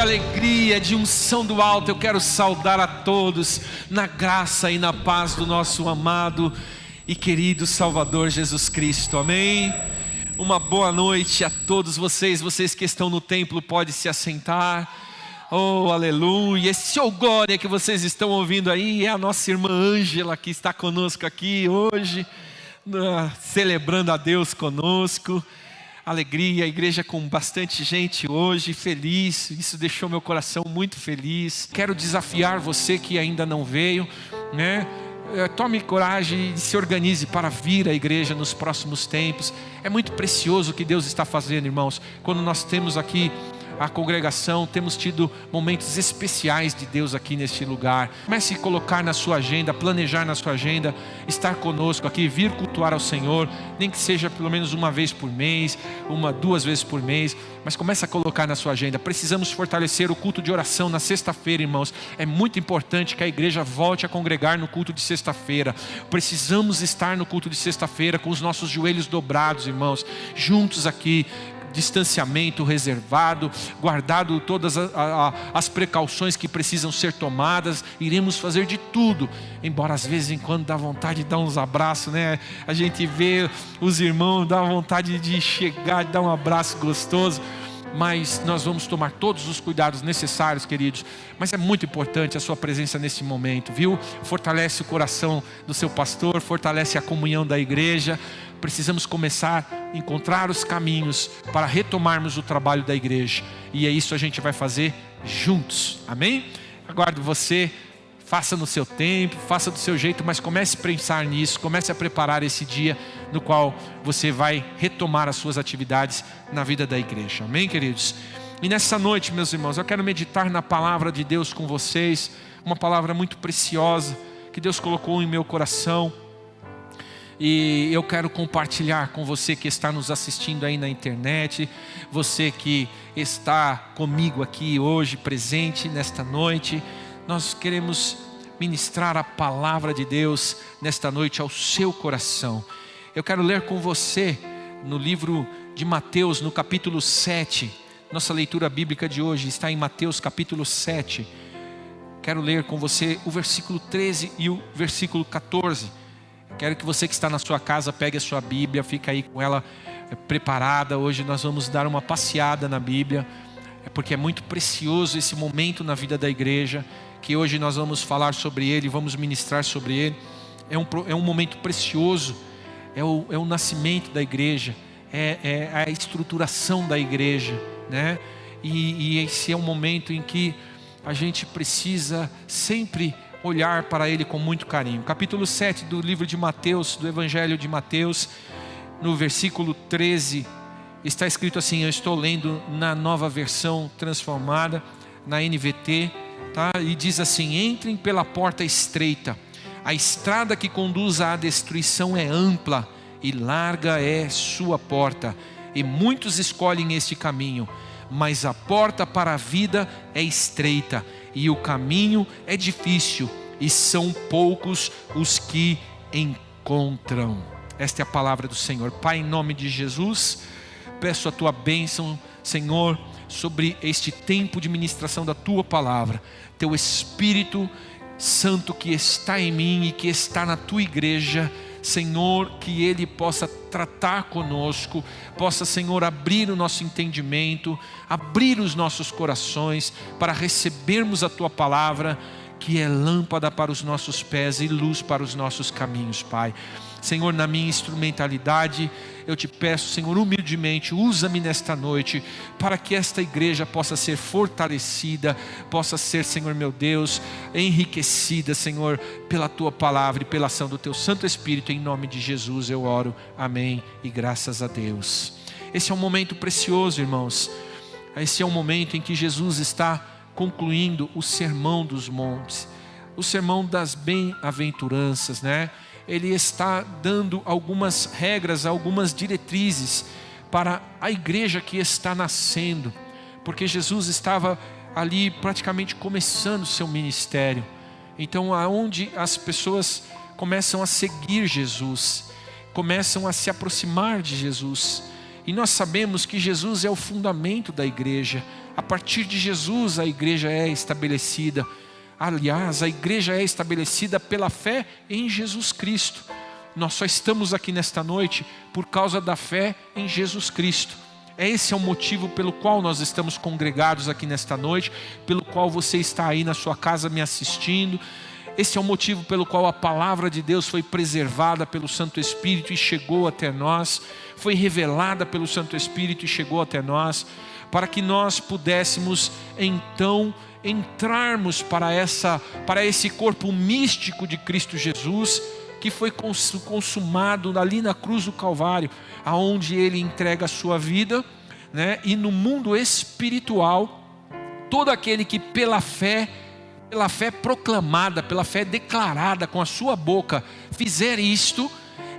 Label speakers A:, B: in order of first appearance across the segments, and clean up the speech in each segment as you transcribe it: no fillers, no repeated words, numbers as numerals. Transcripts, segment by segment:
A: alegria, de unção do alto, eu quero saudar a todos na graça e na paz do nosso amado e querido Salvador Jesus Cristo, amém? Uma boa noite a todos vocês que estão no templo, pode se assentar. Oh, aleluia, esse glória que vocês estão ouvindo aí é a nossa irmã Ângela, que está conosco aqui hoje, celebrando a Deus conosco. Alegria, a igreja com bastante gente hoje, feliz, isso deixou meu coração muito feliz. Quero desafiar você que ainda não veio, né? Tome coragem e se organize para vir à igreja nos próximos tempos. É muito precioso o que Deus está fazendo, irmãos. Quando nós temos aqui a congregação, temos tido momentos especiais de Deus aqui neste lugar. Comece a colocar na sua agenda, planejar na sua agenda, estar conosco aqui, vir cultuar ao Senhor, nem que seja pelo menos uma vez por mês, duas vezes por mês, mas comece a colocar na sua agenda. Precisamos fortalecer o culto de oração na sexta-feira, irmãos. É muito importante que a igreja volte a congregar no culto de sexta-feira. Precisamos estar no culto de sexta-feira com os nossos joelhos dobrados, irmãos, juntos aqui, distanciamento reservado, guardado todas as precauções que precisam ser tomadas. Iremos fazer de tudo, embora às vezes em quando dá vontade de dar uns abraços, né? A gente vê os irmãos, dá vontade de chegar, de dar um abraço gostoso, mas nós vamos tomar todos os cuidados necessários, queridos. Mas é muito importante a sua presença nesse momento, viu? Fortalece o coração do seu pastor, fortalece a comunhão da igreja. Precisamos começar a encontrar os caminhos para retomarmos o trabalho da igreja, e é isso a gente vai fazer juntos, amém? Aguardo você, faça no seu tempo, faça do seu jeito, mas comece a pensar nisso, comece a preparar esse dia no qual você vai retomar as suas atividades na vida da igreja, amém, queridos? E nessa noite, meus irmãos, eu quero meditar na palavra de Deus com vocês, uma palavra muito preciosa que Deus colocou em meu coração. E eu quero compartilhar com você que está nos assistindo aí na internet, você que está comigo aqui hoje, presente nesta noite. Nós queremos ministrar a palavra de Deus nesta noite ao seu coração. Eu quero ler com você no livro de Mateus, no capítulo 7. Nossa leitura bíblica de hoje está em Mateus capítulo 7. Quero ler com você o versículo 13 e o versículo 14. Quero que você que está na sua casa pegue a sua Bíblia, fica aí com ela preparada. Hoje nós vamos dar uma passeada na Bíblia, porque é muito precioso esse momento na vida da igreja, que hoje nós vamos falar sobre ele, vamos ministrar sobre ele. É um momento precioso, é o nascimento da igreja, é a estruturação da igreja, né? E esse é um momento em que a gente precisa sempre olhar para ele com muito carinho. Capítulo 7 do livro de Mateus, do Evangelho de Mateus, no versículo 13, está escrito assim, eu estou lendo na nova versão transformada, na NVT, tá? E diz assim: entrem pela porta estreita, a estrada que conduz à destruição é ampla, e larga é sua porta, e muitos escolhem este caminho, mas a porta para a vida é estreita, e o caminho é difícil, e são poucos os que encontram. Esta é a palavra do Senhor. Pai, em nome de Jesus, peço a tua bênção, Senhor, sobre este tempo de ministração da tua palavra. Teu Espírito Santo que está em mim e que está na tua igreja, Senhor, que Ele possa tratar conosco, possa, Senhor, abrir o nosso entendimento, abrir os nossos corações para recebermos a Tua palavra, que é lâmpada para os nossos pés e luz para os nossos caminhos, Pai. Senhor, na minha instrumentalidade, eu te peço, Senhor, humildemente, usa-me nesta noite, para que esta igreja possa ser fortalecida, possa ser, Senhor meu Deus, enriquecida, Senhor, pela Tua palavra e pela ação do Teu Santo Espírito. Em nome de Jesus eu oro, amém, e graças a Deus. Esse é um momento precioso, irmãos. Esse é um momento em que Jesus está concluindo o sermão dos montes, o sermão das bem-aventuranças, né? Ele está dando algumas regras, algumas diretrizes para a igreja que está nascendo, porque Jesus estava ali praticamente começando o seu ministério. Então, aonde as pessoas começam a seguir Jesus, começam a se aproximar de Jesus, E nós sabemos que Jesus é o fundamento da igreja. A partir de Jesus a igreja é estabelecida. Aliás, a igreja é estabelecida pela fé em Jesus Cristo. Nós só estamos aqui nesta noite por causa da fé em Jesus Cristo. Esse é o motivo pelo qual nós estamos congregados aqui nesta noite, pelo qual você está aí na sua casa me assistindo. Esse é o motivo pelo qual a palavra de Deus foi preservada pelo Santo Espírito e chegou até nós, foi revelada pelo Santo Espírito e chegou até nós, para que nós pudéssemos então entrarmos para esse corpo místico de Cristo Jesus, que foi consumado ali na cruz do Calvário, aonde Ele entrega a sua vida, né? E no mundo espiritual, todo aquele que pela fé proclamada, pela fé declarada com a sua boca, fizer isto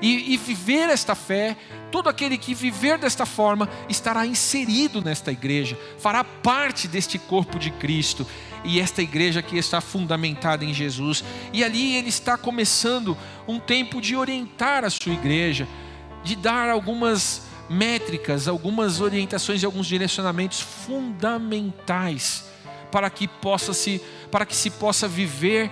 A: e viver esta fé, todo aquele que viver desta forma estará inserido nesta igreja, fará parte deste corpo de Cristo. E esta igreja aqui está fundamentada em Jesus. E ali Ele está começando um tempo de orientar a sua igreja, de dar algumas métricas, algumas orientações e alguns direcionamentos fundamentais para que se possa viver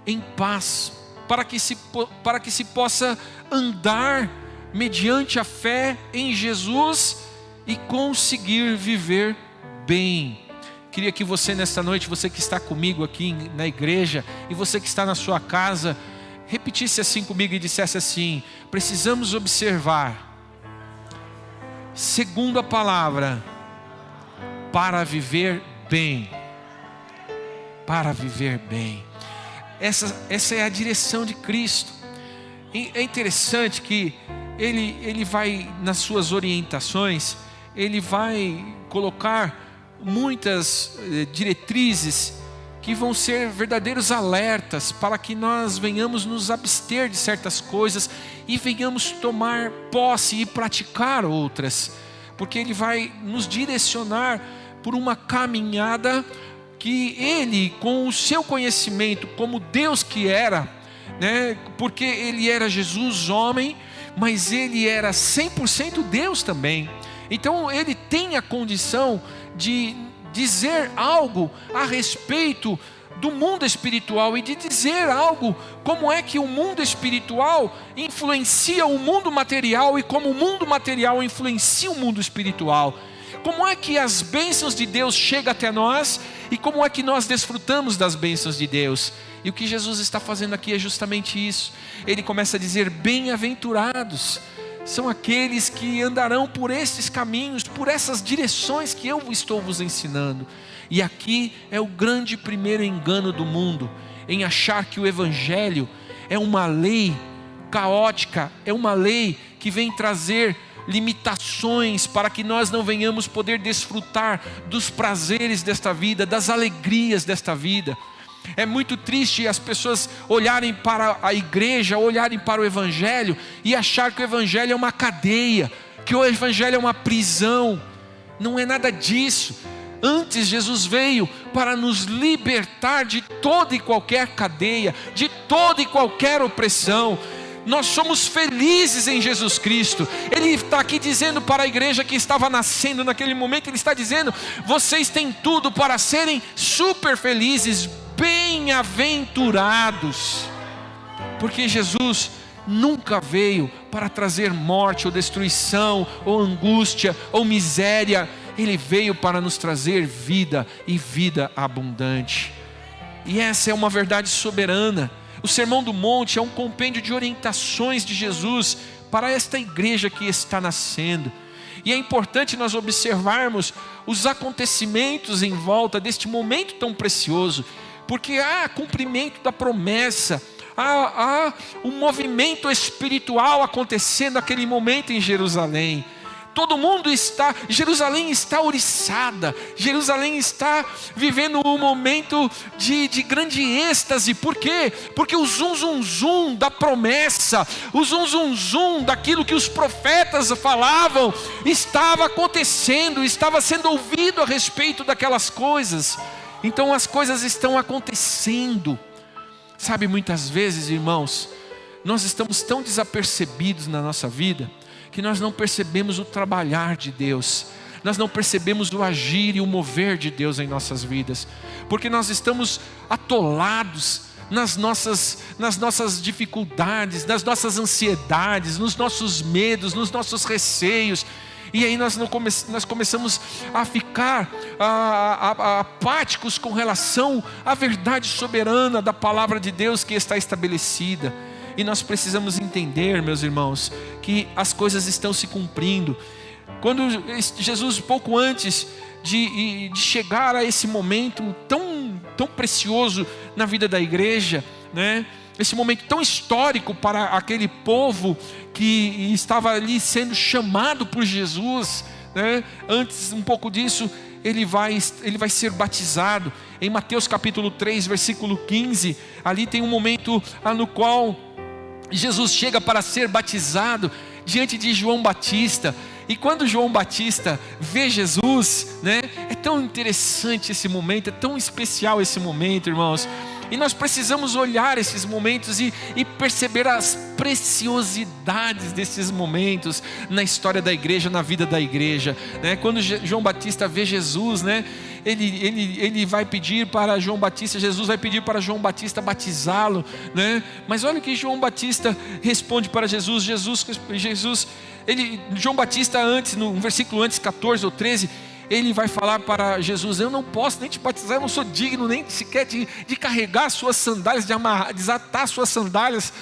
A: em paz, para que se possa andar mediante a fé em Jesus e conseguir viver bem. Queria que você nesta noite, você que está comigo aqui na igreja e você que está na sua casa, repetisse assim comigo e dissesse assim: precisamos observar, segundo a palavra, para viver bem. Para viver bem. Essa é a direção de Cristo. É interessante que ele vai, nas suas orientações, Ele vai colocar muitas diretrizes que vão ser verdadeiros alertas para que nós venhamos nos abster de certas coisas e venhamos tomar posse e praticar outras, porque Ele vai nos direcionar por uma caminhada que Ele, com o seu conhecimento, como Deus que era, né? Porque Ele era Jesus homem, mas Ele era 100% Deus também. Então Ele tem a condição de dizer algo a respeito do mundo espiritual e de dizer algo, como é que o mundo espiritual influencia o mundo material e como o mundo material influencia o mundo espiritual. Como é que as bênçãos de Deus chegam até nós e como é que nós desfrutamos das bênçãos de Deus. E o que Jesus está fazendo aqui é justamente isso. Ele começa a dizer: bem-aventurados são aqueles que andarão por estes caminhos, por essas direções que eu estou vos ensinando. E aqui é o grande primeiro engano do mundo, em achar que o Evangelho é uma lei caótica, é uma lei que vem trazer limitações para que nós não venhamos poder desfrutar dos prazeres desta vida, das alegrias desta vida. É muito triste as pessoas olharem para a igreja, olharem para o Evangelho e achar que o Evangelho é uma cadeia, que o Evangelho é uma prisão. Não é nada disso. Antes, Jesus veio para nos libertar de toda e qualquer cadeia, de toda e qualquer opressão. Nós somos felizes em Jesus Cristo. Ele está aqui dizendo para a igreja que estava nascendo naquele momento, Ele está dizendo: vocês têm tudo para serem super felizes, bem-aventurados. Porque Jesus nunca veio para trazer morte ou destruição, ou angústia, ou miséria. Ele veio para nos trazer vida e vida abundante. E essa é uma verdade soberana. O Sermão do Monte é um compêndio de orientações de Jesus para esta igreja que está nascendo. E é importante nós observarmos os acontecimentos em volta deste momento tão precioso, porque há cumprimento da promessa, há um movimento espiritual acontecendo naquele momento em Jerusalém. Todo mundo Jerusalém está oriçada, Jerusalém está vivendo um momento de grande êxtase. Por quê? Porque o zum zum zum da promessa, o zum zum zum daquilo que os profetas falavam, estava acontecendo, estava sendo ouvido a respeito daquelas coisas. Então as coisas estão acontecendo. Sabe, muitas vezes, irmãos, nós estamos tão desapercebidos na nossa vida, que nós não percebemos o trabalhar de Deus, nós não percebemos o agir e o mover de Deus em nossas vidas, porque nós estamos atolados nas nossas dificuldades, nas nossas ansiedades, nos nossos medos, nos nossos receios. E aí nós começamos a ficar apáticos com relação à verdade soberana da palavra de Deus que está estabelecida. E nós precisamos entender, meus irmãos, que as coisas estão se cumprindo. Quando Jesus, pouco antes de chegar a esse momento tão precioso na vida da igreja, né? Esse momento tão histórico para aquele povo que estava ali sendo chamado por Jesus, né? Antes um pouco disso, ele vai ser batizado. Em Mateus capítulo 3, versículo 15, ali tem um momento no qual Jesus chega para ser batizado diante de João Batista. E quando João Batista vê Jesus, né? É tão interessante esse momento, é tão especial esse momento, irmãos. E nós precisamos olhar esses momentos e perceber as preciosidades desses momentos na história da igreja, na vida da igreja, né? Quando João Batista vê Jesus, né? Ele vai pedir para João Batista, Jesus vai pedir para João Batista batizá-lo, né? Mas olha o que João Batista responde para Jesus. João Batista antes, no versículo antes, 14 ou 13, ele vai falar para Jesus: eu não posso nem te batizar, eu não sou digno nem sequer de carregar as suas sandálias, de desatar as suas sandálias,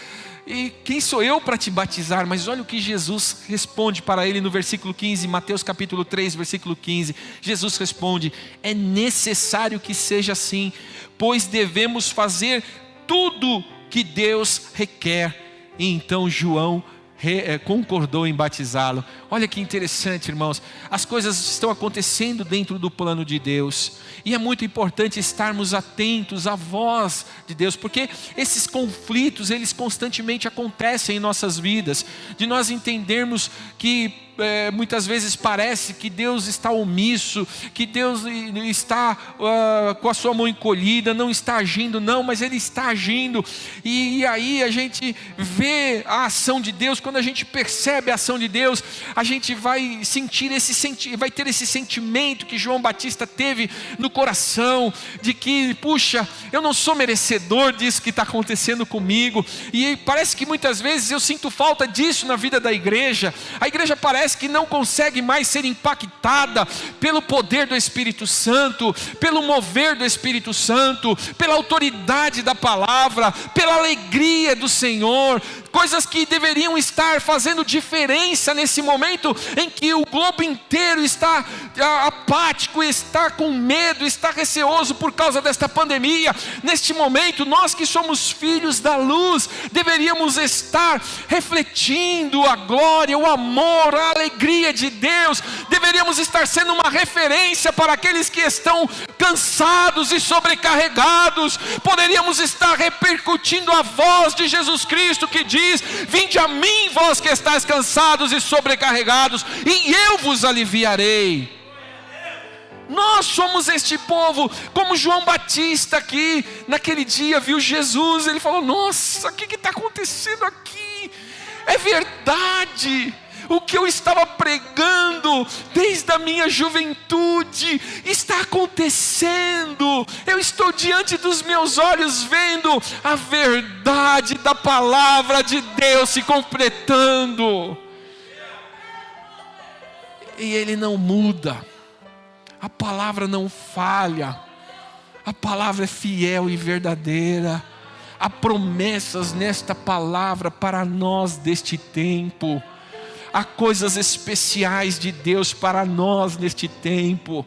A: e quem sou eu para te batizar? Mas olha o que Jesus responde para ele no versículo 15, Mateus capítulo 3, versículo 15, Jesus responde: é necessário que seja assim, pois devemos fazer tudo que Deus requer. E então João concordou em batizá-lo. Olha que interessante, irmãos, as coisas estão acontecendo dentro do plano de Deus, e é muito importante estarmos atentos à voz de Deus, porque esses conflitos, eles constantemente acontecem em nossas vidas, de nós entendermos que muitas vezes parece que Deus está omisso, que Deus está com a sua mão encolhida, não está agindo, não, mas Ele está agindo. E aí a gente vê a ação de Deus. Quando a gente percebe a ação de Deus, a gente vai vai ter esse sentimento que João Batista teve no coração, de que, puxa, eu não sou merecedor disso que está acontecendo comigo. E parece que muitas vezes eu sinto falta disso na vida da igreja. A igreja parece que não consegue mais ser impactada pelo poder do Espírito Santo, pelo mover do Espírito Santo, pela autoridade da palavra, pela alegria do Senhor, coisas que deveriam estar fazendo diferença nesse momento em que o globo inteiro está apático, está com medo, está receoso por causa desta pandemia. Neste momento, nós que somos filhos da luz, deveríamos estar refletindo a glória, o amor, a alegria de Deus. Deveríamos estar sendo uma referência para aqueles que estão cansados e sobrecarregados. Poderíamos estar repercutindo a voz de Jesus Cristo que diz: vinde a mim, vós que estáis cansados e sobrecarregados, e eu vos aliviarei. Nós somos este povo, como João Batista aqui, naquele dia viu Jesus, ele falou: nossa, o que está acontecendo aqui? É verdade, o que eu estava pregando desde a minha juventude está acontecendo. Eu estou diante dos meus olhos vendo a verdade da palavra de Deus se completando. E Ele não muda, a palavra não falha, a palavra é fiel e verdadeira. Há promessas nesta palavra para nós deste tempo. Há coisas especiais de Deus para nós neste tempo,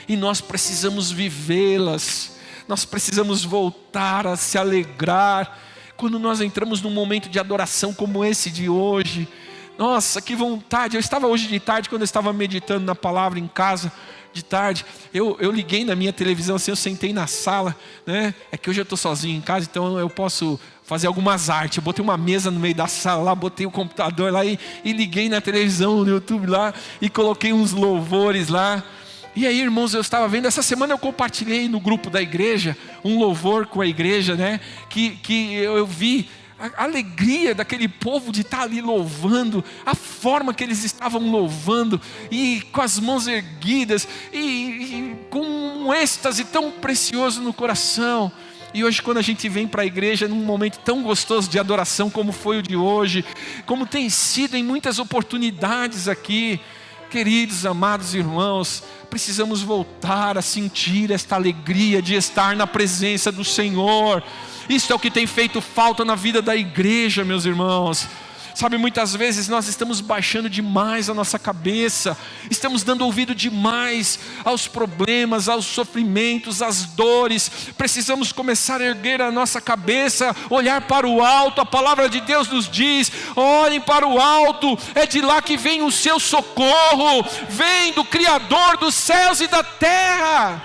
A: e nós precisamos vivê-las. Nós precisamos voltar a se alegrar quando nós entramos num momento de adoração como esse de hoje. Nossa, que vontade! Eu estava hoje de tarde, quando eu estava meditando na palavra em casa de tarde, eu liguei na minha televisão assim, eu sentei na sala, né? É que hoje eu estou sozinho em casa, então eu posso fazer algumas artes. Eu botei uma mesa no meio da sala lá, botei o computador lá e liguei na televisão, no YouTube lá, e coloquei uns louvores lá. E aí, irmãos, eu estava vendo, essa semana eu compartilhei no grupo da igreja um louvor com a igreja, né? Que eu vi a alegria daquele povo de estar ali louvando, a forma que eles estavam louvando, e com as mãos erguidas, e com um êxtase tão precioso no coração. E hoje, quando a gente vem para a igreja num momento tão gostoso de adoração como foi o de hoje, como tem sido em muitas oportunidades aqui, queridos, amados irmãos, precisamos voltar a sentir esta alegria de estar na presença do Senhor. Isso é o que tem feito falta na vida da igreja, meus irmãos. Sabe, muitas vezes nós estamos baixando demais a nossa cabeça, estamos dando ouvido demais aos problemas, aos sofrimentos, às dores. Precisamos começar a erguer a nossa cabeça, olhar para o alto. A palavra de Deus nos diz: olhem para o alto, é de lá que vem o seu socorro, vem do Criador dos céus e da terra.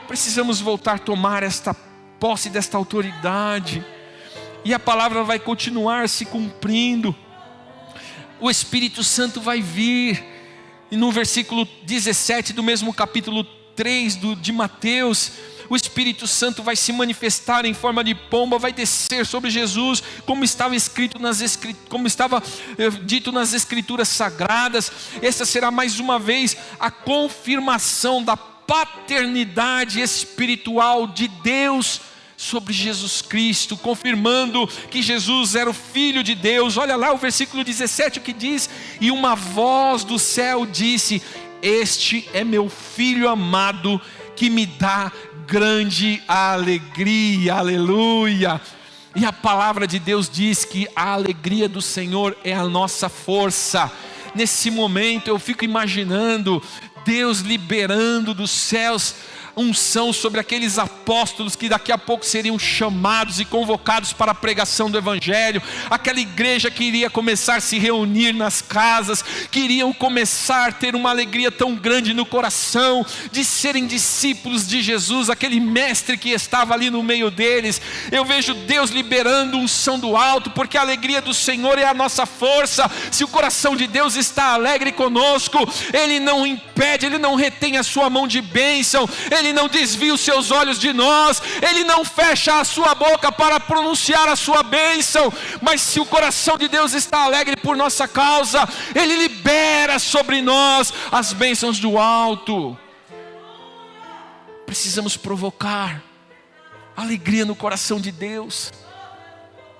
A: Precisamos voltar a tomar esta posse desta autoridade, e a palavra vai continuar se cumprindo. O Espírito Santo vai vir, e no versículo 17 do mesmo capítulo 3 de Mateus, o Espírito Santo vai se manifestar em forma de pomba, vai descer sobre Jesus, como estava escrito como estava dito nas Escrituras Sagradas. Essa será mais uma vez a confirmação da paternidade espiritual de Deus sobre Jesus Cristo, confirmando que Jesus era o Filho de Deus. Olha lá o versículo 17, o que diz: e uma voz do céu disse: este é meu Filho amado, que me dá grande alegria. Aleluia. E a palavra de Deus diz que a alegria do Senhor é a nossa força. Nesse momento eu fico imaginando Deus liberando dos céus unção sobre aqueles apóstolos que daqui a pouco seriam chamados e convocados para a pregação do Evangelho. Aquela igreja que iria começar a se reunir nas casas, que iriam começar a ter uma alegria tão grande no coração de serem discípulos de Jesus, aquele mestre que estava ali no meio deles. Eu vejo Deus liberando unção do alto, porque a alegria do Senhor é a nossa força. Se o coração de Deus está alegre conosco, Ele não impede, Ele não retém a sua mão de bênção, Ele não desvia os seus olhos de nós, Ele não fecha a sua boca para pronunciar a sua bênção. Mas se o coração de Deus está alegre por nossa causa, Ele libera sobre nós as bênçãos do alto. Precisamos provocar alegria no coração de Deus.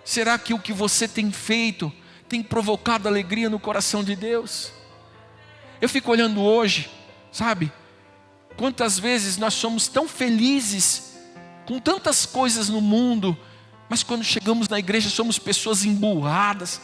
A: Será que o que você tem feito tem provocado alegria no coração de Deus? Eu fico olhando hoje, sabe? Quantas vezes nós somos tão felizes com tantas coisas no mundo, mas quando chegamos na igreja somos pessoas emburradas.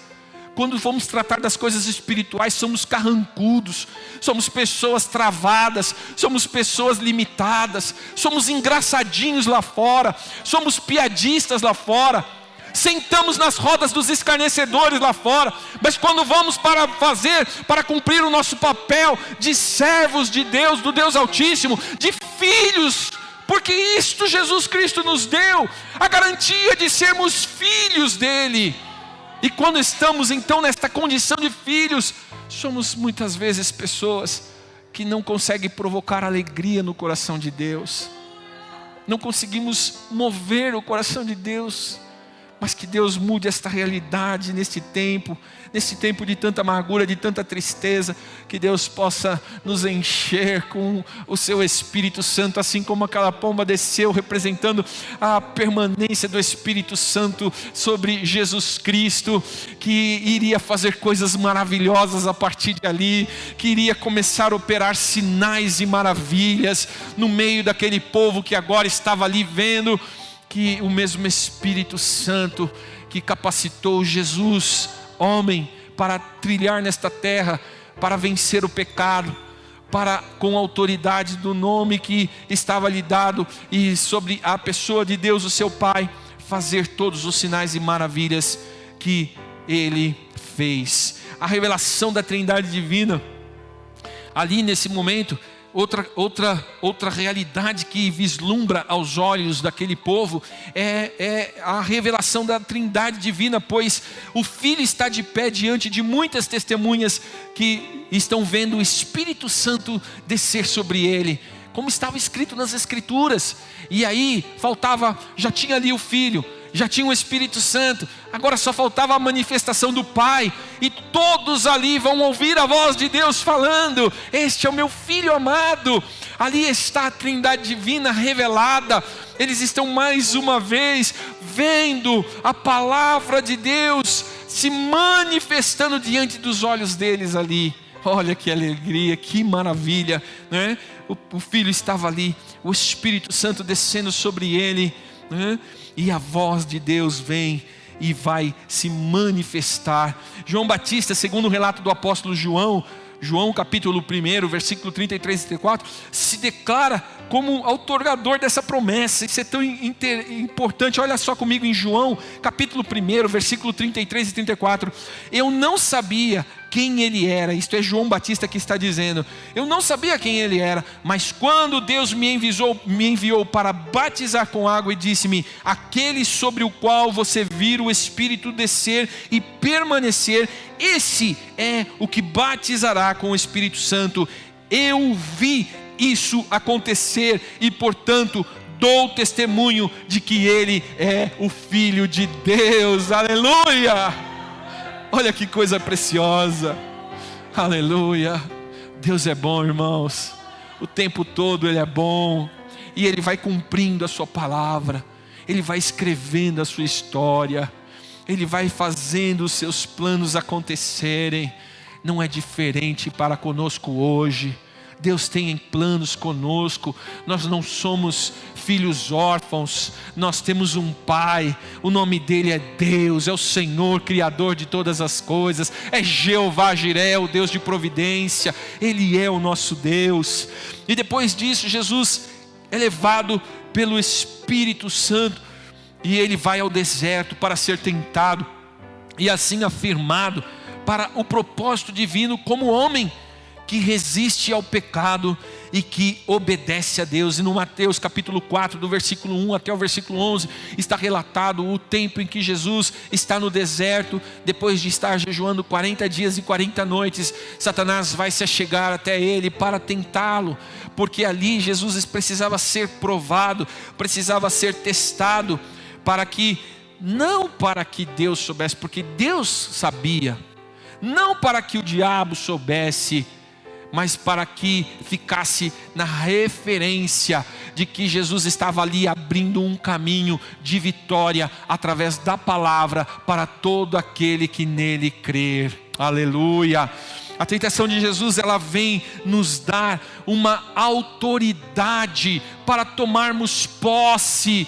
A: Quando vamos tratar das coisas espirituais somos carrancudos, somos pessoas travadas, somos pessoas limitadas, somos engraçadinhos lá fora, somos piadistas lá fora, sentamos nas rodas dos escarnecedores lá fora. Mas quando vamos para cumprir o nosso papel de servos de Deus, do Deus Altíssimo, de filhos, porque isto Jesus Cristo nos deu, a garantia de sermos filhos dele. E quando estamos então nesta condição de filhos, somos muitas vezes pessoas que não conseguem provocar alegria no coração de Deus, não conseguimos mover o coração de Deus. Mas que Deus mude esta realidade neste tempo de tanta amargura, de tanta tristeza. Que Deus possa nos encher com o seu Espírito Santo, assim como aquela pomba desceu, representando a permanência do Espírito Santo sobre Jesus Cristo, que iria fazer coisas maravilhosas a partir de ali, que iria começar a operar sinais e maravilhas no meio daquele povo que agora estava ali vendo. Que o mesmo Espírito Santo que capacitou Jesus, homem, para trilhar nesta terra, para vencer o pecado, para com a autoridade do nome que estava lhe dado e sobre a pessoa de Deus, o seu Pai, fazer todos os sinais e maravilhas que Ele fez. A revelação da Trindade Divina, ali nesse momento, outra realidade que vislumbra aos olhos daquele povo é a revelação da Trindade Divina, pois o Filho está de pé diante de muitas testemunhas que estão vendo o Espírito Santo descer sobre ele, como estava escrito nas Escrituras. E aí já tinha ali o Filho, já tinha o Espírito Santo, agora só faltava a manifestação do Pai, e todos ali vão ouvir a voz de Deus falando: este é o meu Filho amado. Ali está a Trindade divina revelada. Eles estão mais uma vez vendo a palavra de Deus se manifestando diante dos olhos deles ali. Olha que alegria, que maravilha, né? O Filho estava ali, o Espírito Santo descendo sobre ele, né? E a voz de Deus vem e vai se manifestar. João Batista, segundo o relato do apóstolo João capítulo 1, versículo 33 e 34, se declara como outorgador dessa promessa. Isso é tão importante. Olha só comigo em João capítulo 1, versículo 33 e 34. Eu não sabia quem ele era. Isto é João Batista que está dizendo: eu não sabia quem ele era, mas quando Deus me enviou para batizar com água, e disse-me: aquele sobre o qual você vir o Espírito descer e permanecer, esse é o que batizará com o Espírito Santo. Eu vi isso acontecer e, portanto, dou testemunho de que ele é o Filho de Deus. Aleluia! Olha que coisa preciosa. Aleluia. Deus é bom, irmãos. O tempo todo Ele é bom. E Ele vai cumprindo a sua palavra. Ele vai escrevendo a sua história. Ele vai fazendo os seus planos acontecerem. Não é diferente para conosco hoje. Deus tem planos conosco. Nós não somos filhos órfãos, nós temos um Pai. O nome dele é Deus, é o Senhor, Criador de todas as coisas, é Jeová Jiré, o Deus de providência. Ele é o nosso Deus. E depois disso, Jesus é levado pelo Espírito Santo, e ele vai ao deserto para ser tentado, e assim afirmado para o propósito divino como homem que resiste ao pecado e que obedece a Deus. E no Mateus capítulo 4, do versículo 1 até o versículo 11, está relatado o tempo em que Jesus está no deserto, depois de estar jejuando 40 dias e 40 noites. Satanás vai se achegar até ele para tentá-lo, porque ali Jesus precisava ser provado, precisava ser testado, não para que Deus soubesse, porque Deus sabia, não para que o diabo soubesse, mas para que ficasse na referência de que Jesus estava ali abrindo um caminho de vitória através da palavra para todo aquele que nele crer. Aleluia! A tentação de Jesus, ela vem nos dar uma autoridade para tomarmos posse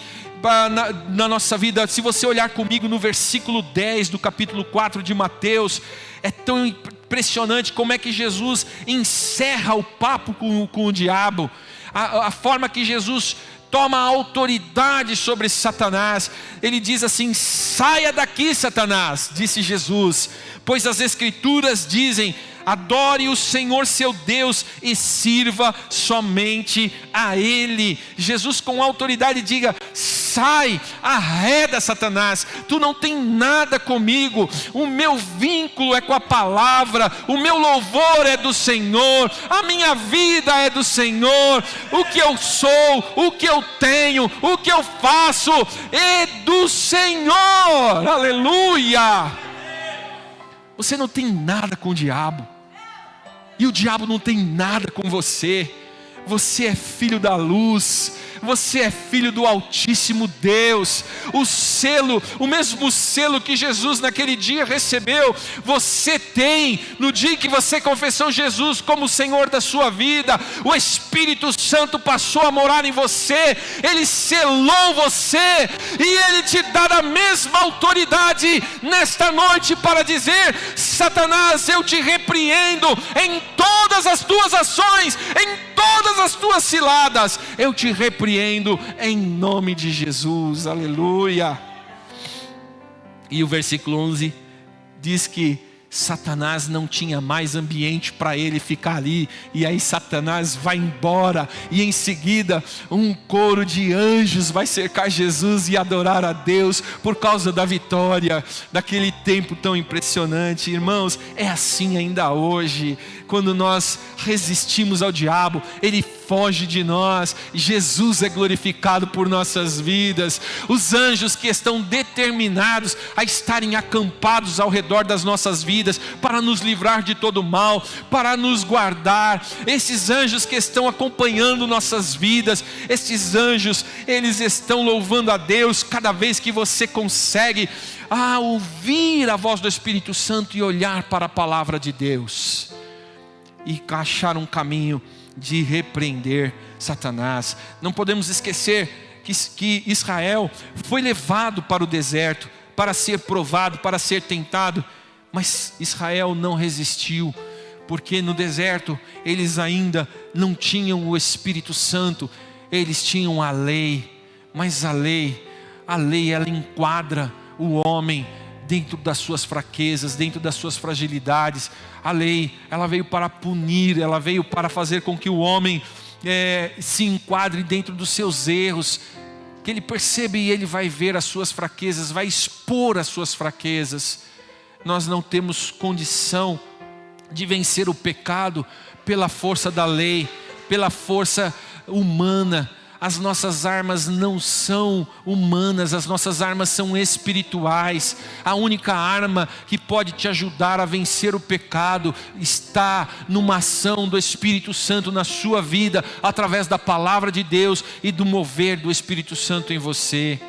A: na nossa vida. Se você olhar comigo no versículo 10 do capítulo 4 de Mateus, é tão impressionante como é que Jesus encerra o papo com o diabo, a forma que Jesus toma autoridade sobre Satanás. Ele diz assim: saia daqui, Satanás, disse Jesus, pois as Escrituras dizem: adore o Senhor seu Deus e sirva somente a Ele. Jesus com autoridade diga: sai, arreda, Satanás, tu não tem nada comigo, o meu vínculo é com a palavra, o meu louvor é do Senhor, a minha vida é do Senhor, o que eu sou, o que eu tenho, o que eu faço é do Senhor. Aleluia! Você não tem nada com o diabo, e o diabo não tem nada com você. Você é filho da luz, você é filho do Altíssimo Deus. O selo, o mesmo selo que Jesus naquele dia recebeu, você tem. No dia em que você confessou Jesus como o Senhor da sua vida, o Espírito Santo passou a morar em você. Ele selou você, e Ele te dá a mesma autoridade nesta noite para dizer: Satanás, eu te repreendo em todas as tuas ações, em todas as tuas ciladas, eu te repreendo em nome de Jesus. Aleluia. E o versículo 11 diz que Satanás não tinha mais ambiente para ele ficar ali, e aí Satanás vai embora, e em seguida um coro de anjos vai cercar Jesus e adorar a Deus por causa da vitória daquele tempo tão impressionante. Irmãos, é assim ainda hoje. Quando nós resistimos ao diabo, ele foge de nós. Jesus é glorificado por nossas vidas. Os anjos que estão determinados a estarem acampados ao redor das nossas vidas, para nos livrar de todo mal, para nos guardar. Esses anjos que estão acompanhando nossas vidas, esses anjos, eles estão louvando a Deus cada vez que você consegue ouvir a voz do Espírito Santo e olhar para a palavra de Deus e achar um caminho de repreender Satanás. Não podemos esquecer que Israel foi levado para o deserto para ser provado, para ser tentado, mas Israel não resistiu, porque no deserto eles ainda não tinham o Espírito Santo, eles tinham a lei, mas a lei ela enquadra o homem dentro das suas fraquezas, dentro das suas fragilidades. A lei, ela veio para punir, ela veio para fazer com que o homem se enquadre dentro dos seus erros, que ele perceba e ele vai ver as suas fraquezas, vai expor as suas fraquezas. Nós não temos condição de vencer o pecado pela força da lei, pela força humana. As nossas armas não são humanas, as nossas armas são espirituais. A única arma que pode te ajudar a vencer o pecado está numa ação do Espírito Santo na sua vida, através da palavra de Deus e do mover do Espírito Santo em você.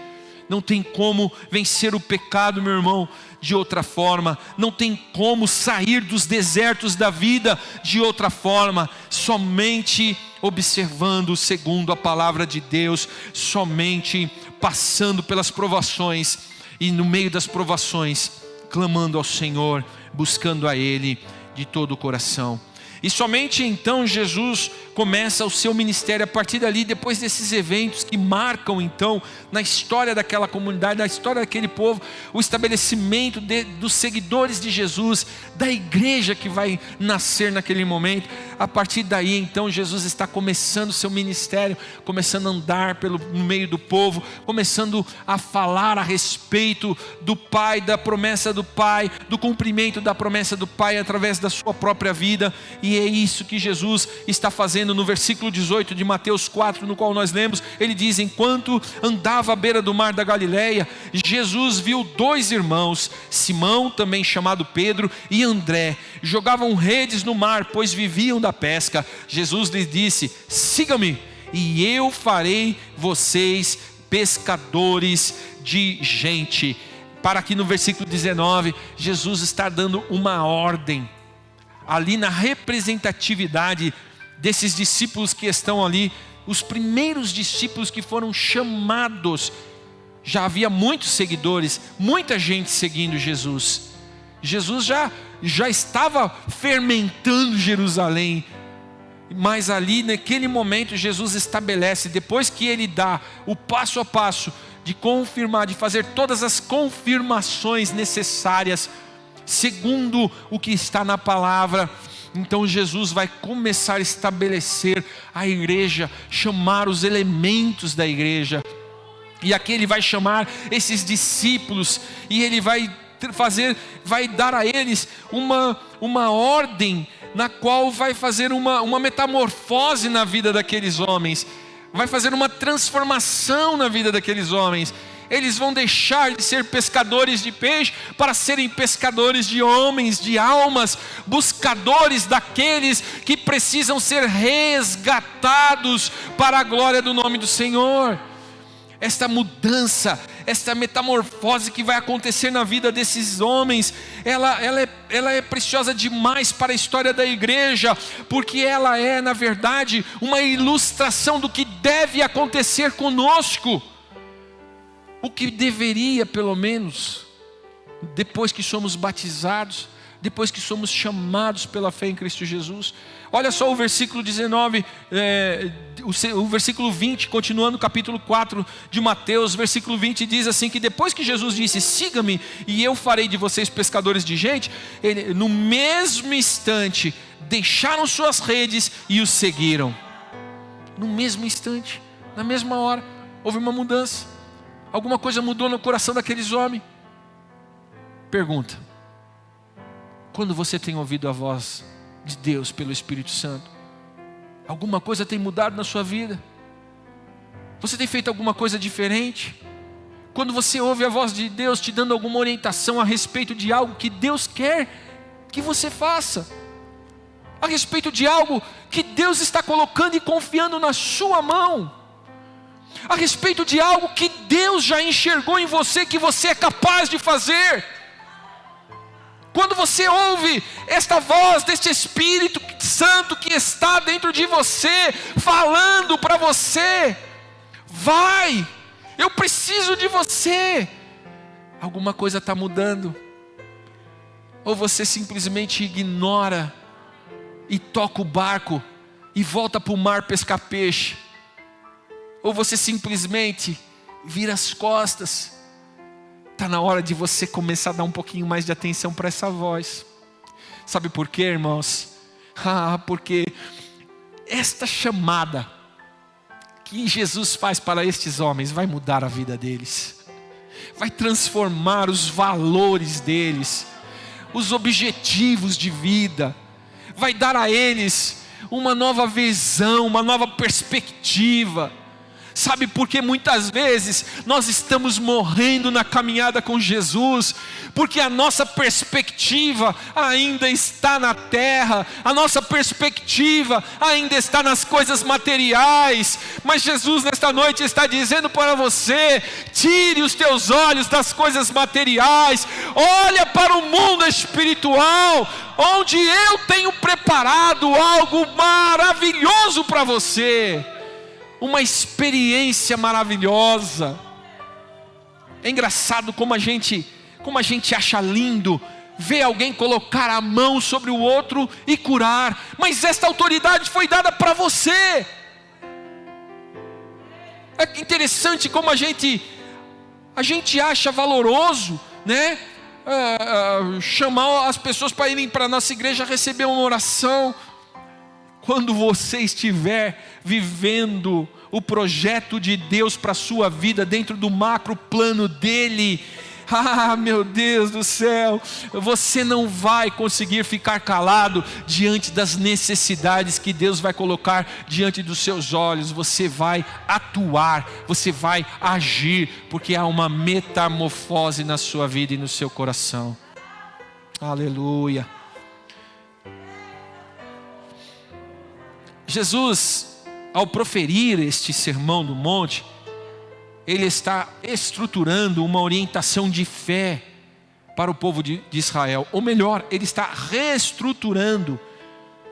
A: Não tem como vencer o pecado, meu irmão, de outra forma. Não tem como sair dos desertos da vida de outra forma. Somente observando segundo a palavra de Deus. Somente passando pelas provações. E no meio das provações, clamando ao Senhor, buscando a Ele de todo o coração. E somente então Jesus começa o seu ministério. A partir dali, depois desses eventos que marcam então na história daquela comunidade, na história daquele povo, o estabelecimento dos seguidores de Jesus, da igreja que vai nascer naquele momento. A partir daí então Jesus está começando o seu ministério, começando a andar no meio do povo, começando a falar a respeito do Pai, da promessa do Pai, do cumprimento da promessa do Pai através da sua própria vida. E é isso que Jesus está fazendo no versículo 18 de Mateus 4, no qual nós lemos. Ele diz: enquanto andava à beira do mar da Galileia, Jesus viu dois irmãos, Simão, também chamado Pedro, e André, jogavam redes no mar, pois viviam da pesca. Jesus lhes disse: siga-me, e eu farei vocês pescadores de gente. Para aqui no versículo 19, Jesus está dando uma ordem ali na representatividade desses discípulos que estão ali, os primeiros discípulos que foram chamados. Já havia muitos seguidores, muita gente seguindo Jesus. Jesus já estava fermentando Jerusalém, mas ali naquele momento Jesus estabelece, depois que ele dá o passo a passo de confirmar, de fazer todas as confirmações necessárias segundo o que está na palavra, então Jesus vai começar a estabelecer a igreja, chamar os elementos da igreja. E aqui ele vai chamar esses discípulos e ele vai dar a eles uma ordem, na qual vai fazer uma metamorfose na vida daqueles homens, vai fazer uma transformação na vida daqueles homens. Eles vão deixar de ser pescadores de peixe para serem pescadores de homens, de almas, buscadores daqueles que precisam ser resgatados para a glória do nome do Senhor. Esta mudança, esta metamorfose que vai acontecer na vida desses homens, ela é preciosa demais para a história da igreja, porque ela é, na verdade, uma ilustração do que deve acontecer conosco. O que deveria, pelo menos, depois que somos batizados, depois que somos chamados pela fé em Cristo Jesus. Olha só o versículo 19, o versículo 20, continuando o capítulo 4 de Mateus, versículo 20 diz assim, que depois que Jesus disse: siga-me e eu farei de vocês pescadores de gente, no mesmo instante deixaram suas redes e os seguiram. No mesmo instante, na mesma hora, houve uma mudança. Alguma coisa mudou no coração daqueles homens. Pergunta: quando você tem ouvido a voz de Deus pelo Espírito Santo, Alguma coisa tem mudado na sua vida? Você tem feito alguma coisa diferente? Quando você ouve a voz de Deus te dando alguma orientação a respeito de algo que Deus quer que você faça, a respeito de algo que Deus está colocando e confiando na sua mão, a respeito de algo que Deus já enxergou em você, que você é capaz de fazer. Quando você ouve esta voz deste Espírito Santo que está dentro de você, falando para você: vai, eu preciso de você. Alguma coisa está mudando. Ou você simplesmente ignora e toca o barco e volta para o mar pescar peixe. Ou você simplesmente vira as costas. Está na hora de você começar a dar um pouquinho mais de atenção para essa voz. Sabe por quê, irmãos? Porque esta chamada que Jesus faz para estes homens vai mudar a vida deles, vai transformar os valores deles, os objetivos de vida, vai dar a eles uma nova visão, uma nova perspectiva. Sabe por que muitas vezes nós estamos morrendo na caminhada com Jesus? Porque a nossa perspectiva ainda está na terra, a nossa perspectiva ainda está nas coisas materiais. Mas Jesus nesta noite está dizendo para você: tire os teus olhos das coisas materiais, olha para o mundo espiritual, onde eu tenho preparado algo maravilhoso para você. Uma experiência maravilhosa. É engraçado como a gente acha lindo ver alguém colocar a mão sobre o outro e curar, mas esta autoridade foi dada para você. É interessante como a gente acha valoroso, né? Chamar as pessoas para irem para a nossa igreja receber uma oração. Quando você estiver vivendo o projeto de Deus para a sua vida, dentro do macro plano dEle, meu Deus do céu, você não vai conseguir ficar calado diante das necessidades que Deus vai colocar diante dos seus olhos. Você vai atuar, você vai agir, porque há uma metamorfose na sua vida e no seu coração. Aleluia. Jesus, ao proferir este sermão do monte, ele está estruturando uma orientação de fé para o povo de Israel. Ou melhor, ele está reestruturando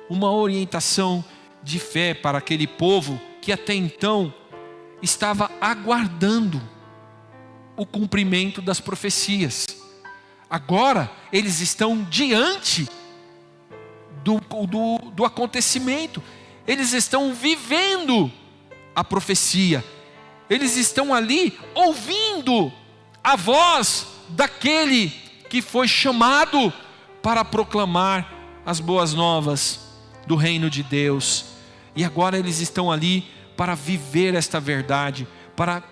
A: uma orientação de fé para aquele povo que até então estava aguardando o cumprimento das profecias. Agora eles estão diante do acontecimento. Eles estão vivendo a profecia. Eles estão ali ouvindo a voz daquele que foi chamado para proclamar as boas novas do reino de Deus. E agora eles estão ali para viver esta verdade, para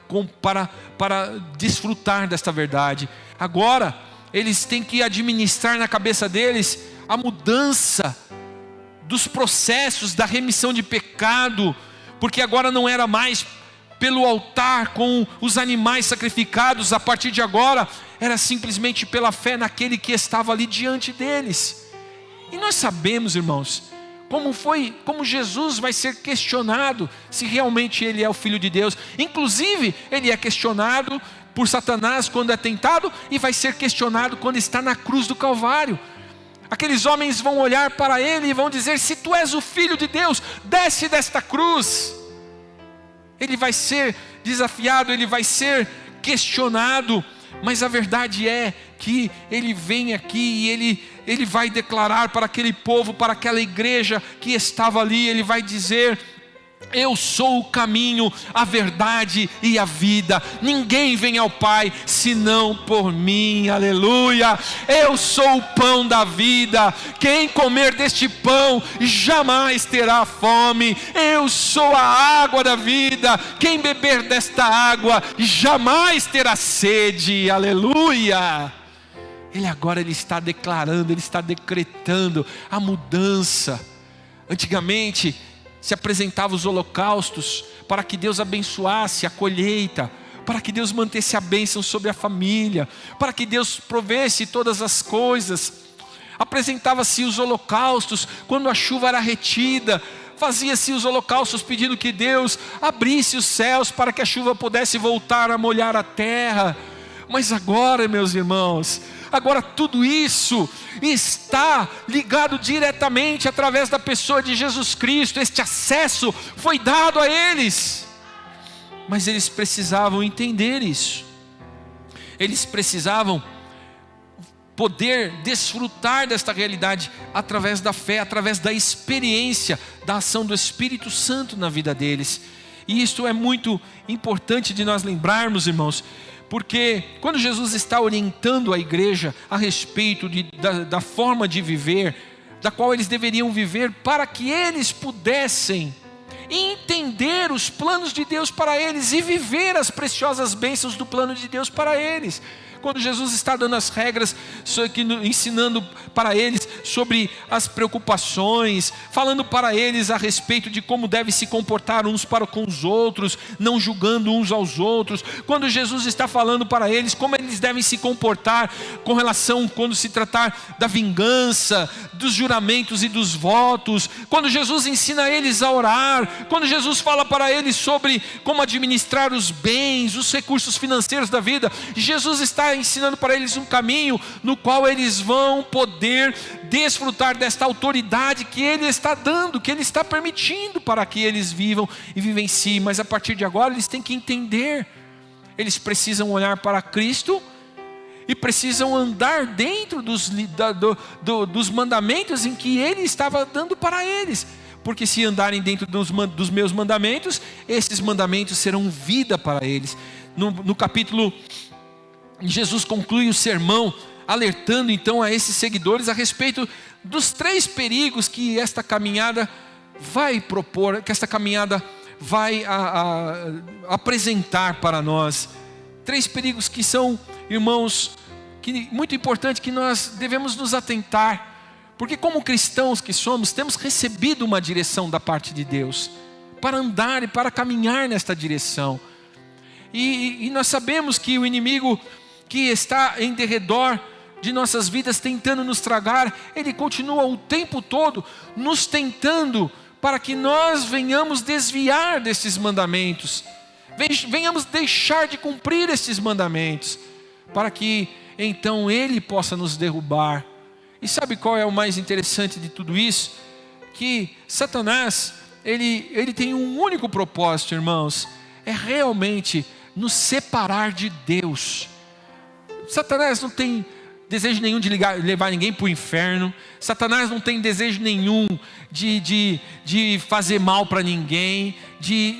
A: desfrutar desta verdade. Agora eles têm que administrar na cabeça deles a mudança dos processos da remissão de pecado, porque agora não era mais pelo altar com os animais sacrificados. A partir de agora era simplesmente pela fé naquele que estava ali diante deles. E nós sabemos, irmãos, como Jesus vai ser questionado se realmente ele é o Filho de Deus. Inclusive ele é questionado por Satanás quando é tentado, e vai ser questionado quando está na cruz do Calvário. Aqueles homens vão olhar para ele e vão dizer: se tu és o Filho de Deus, desce desta cruz. Ele vai ser desafiado, ele vai ser questionado, mas a verdade é que ele vem aqui e ele vai declarar para aquele povo, para aquela igreja que estava ali, ele vai dizer: eu sou o caminho, a verdade e a vida. Ninguém vem ao Pai senão por mim. Aleluia. Eu sou o pão da vida. Quem comer deste pão jamais terá fome. Eu sou a água da vida. Quem beber desta água jamais terá sede. Aleluia. Ele está declarando, ele está decretando a mudança. Antigamente se apresentava os holocaustos para que Deus abençoasse a colheita, para que Deus mantesse a bênção sobre a família, para que Deus provesse todas as coisas. Apresentava-se os holocaustos quando a chuva era retida, fazia-se os holocaustos pedindo que Deus abrisse os céus para que a chuva pudesse voltar a molhar a terra. Mas agora, meus irmãos, agora tudo isso está ligado diretamente através da pessoa de Jesus Cristo. Este acesso foi dado a eles, mas eles precisavam entender isso. Eles precisavam poder desfrutar desta realidade através da fé, através da experiência da ação do Espírito Santo na vida deles. E isto é muito importante de nós lembrarmos, irmãos, porque quando Jesus está orientando a igreja a respeito da forma de viver, da qual eles deveriam viver para que eles pudessem entender os planos de Deus para eles e viver as preciosas bênçãos do plano de Deus para eles. Quando Jesus está dando as regras, ensinando para eles sobre as preocupações, falando para eles a respeito de como devem se comportar uns para com os outros, não julgando uns aos outros. Quando Jesus está falando para eles como eles devem se comportar com relação quando se tratar da vingança, dos juramentos e dos votos. Quando Jesus ensina eles a orar, quando Jesus fala para eles sobre como administrar os bens, os recursos financeiros da vida, Jesus está ensinando para eles um caminho no qual eles vão poder desfrutar desta autoridade que Ele está dando, que Ele está permitindo para que eles vivam e vivenciem. Mas a partir de agora eles têm que entender, eles precisam olhar para Cristo e precisam andar dentro dos mandamentos em que Ele estava dando para eles. Porque se andarem dentro dos meus mandamentos, esses mandamentos serão vida para eles. No capítulo, Jesus conclui o sermão alertando então a esses seguidores a respeito dos 3 perigos que esta caminhada vai propor, que esta caminhada vai apresentar para nós. 3 perigos que são, irmãos, muito importante que nós devemos nos atentar, porque como cristãos que somos, temos recebido uma direção da parte de Deus para andar e para caminhar nesta direção. E nós sabemos que o inimigo que está em derredor de nossas vidas tentando nos tragar, ele continua o tempo todo nos tentando para que nós venhamos desviar desses mandamentos, venhamos deixar de cumprir esses mandamentos, para que então ele possa nos derrubar. E sabe qual é o mais interessante de tudo isso? Que Satanás, ele tem um único propósito, irmãos, é realmente nos separar de Deus. Satanás não tem desejo nenhum de levar ninguém para o inferno. Satanás não tem desejo nenhum de fazer mal para ninguém.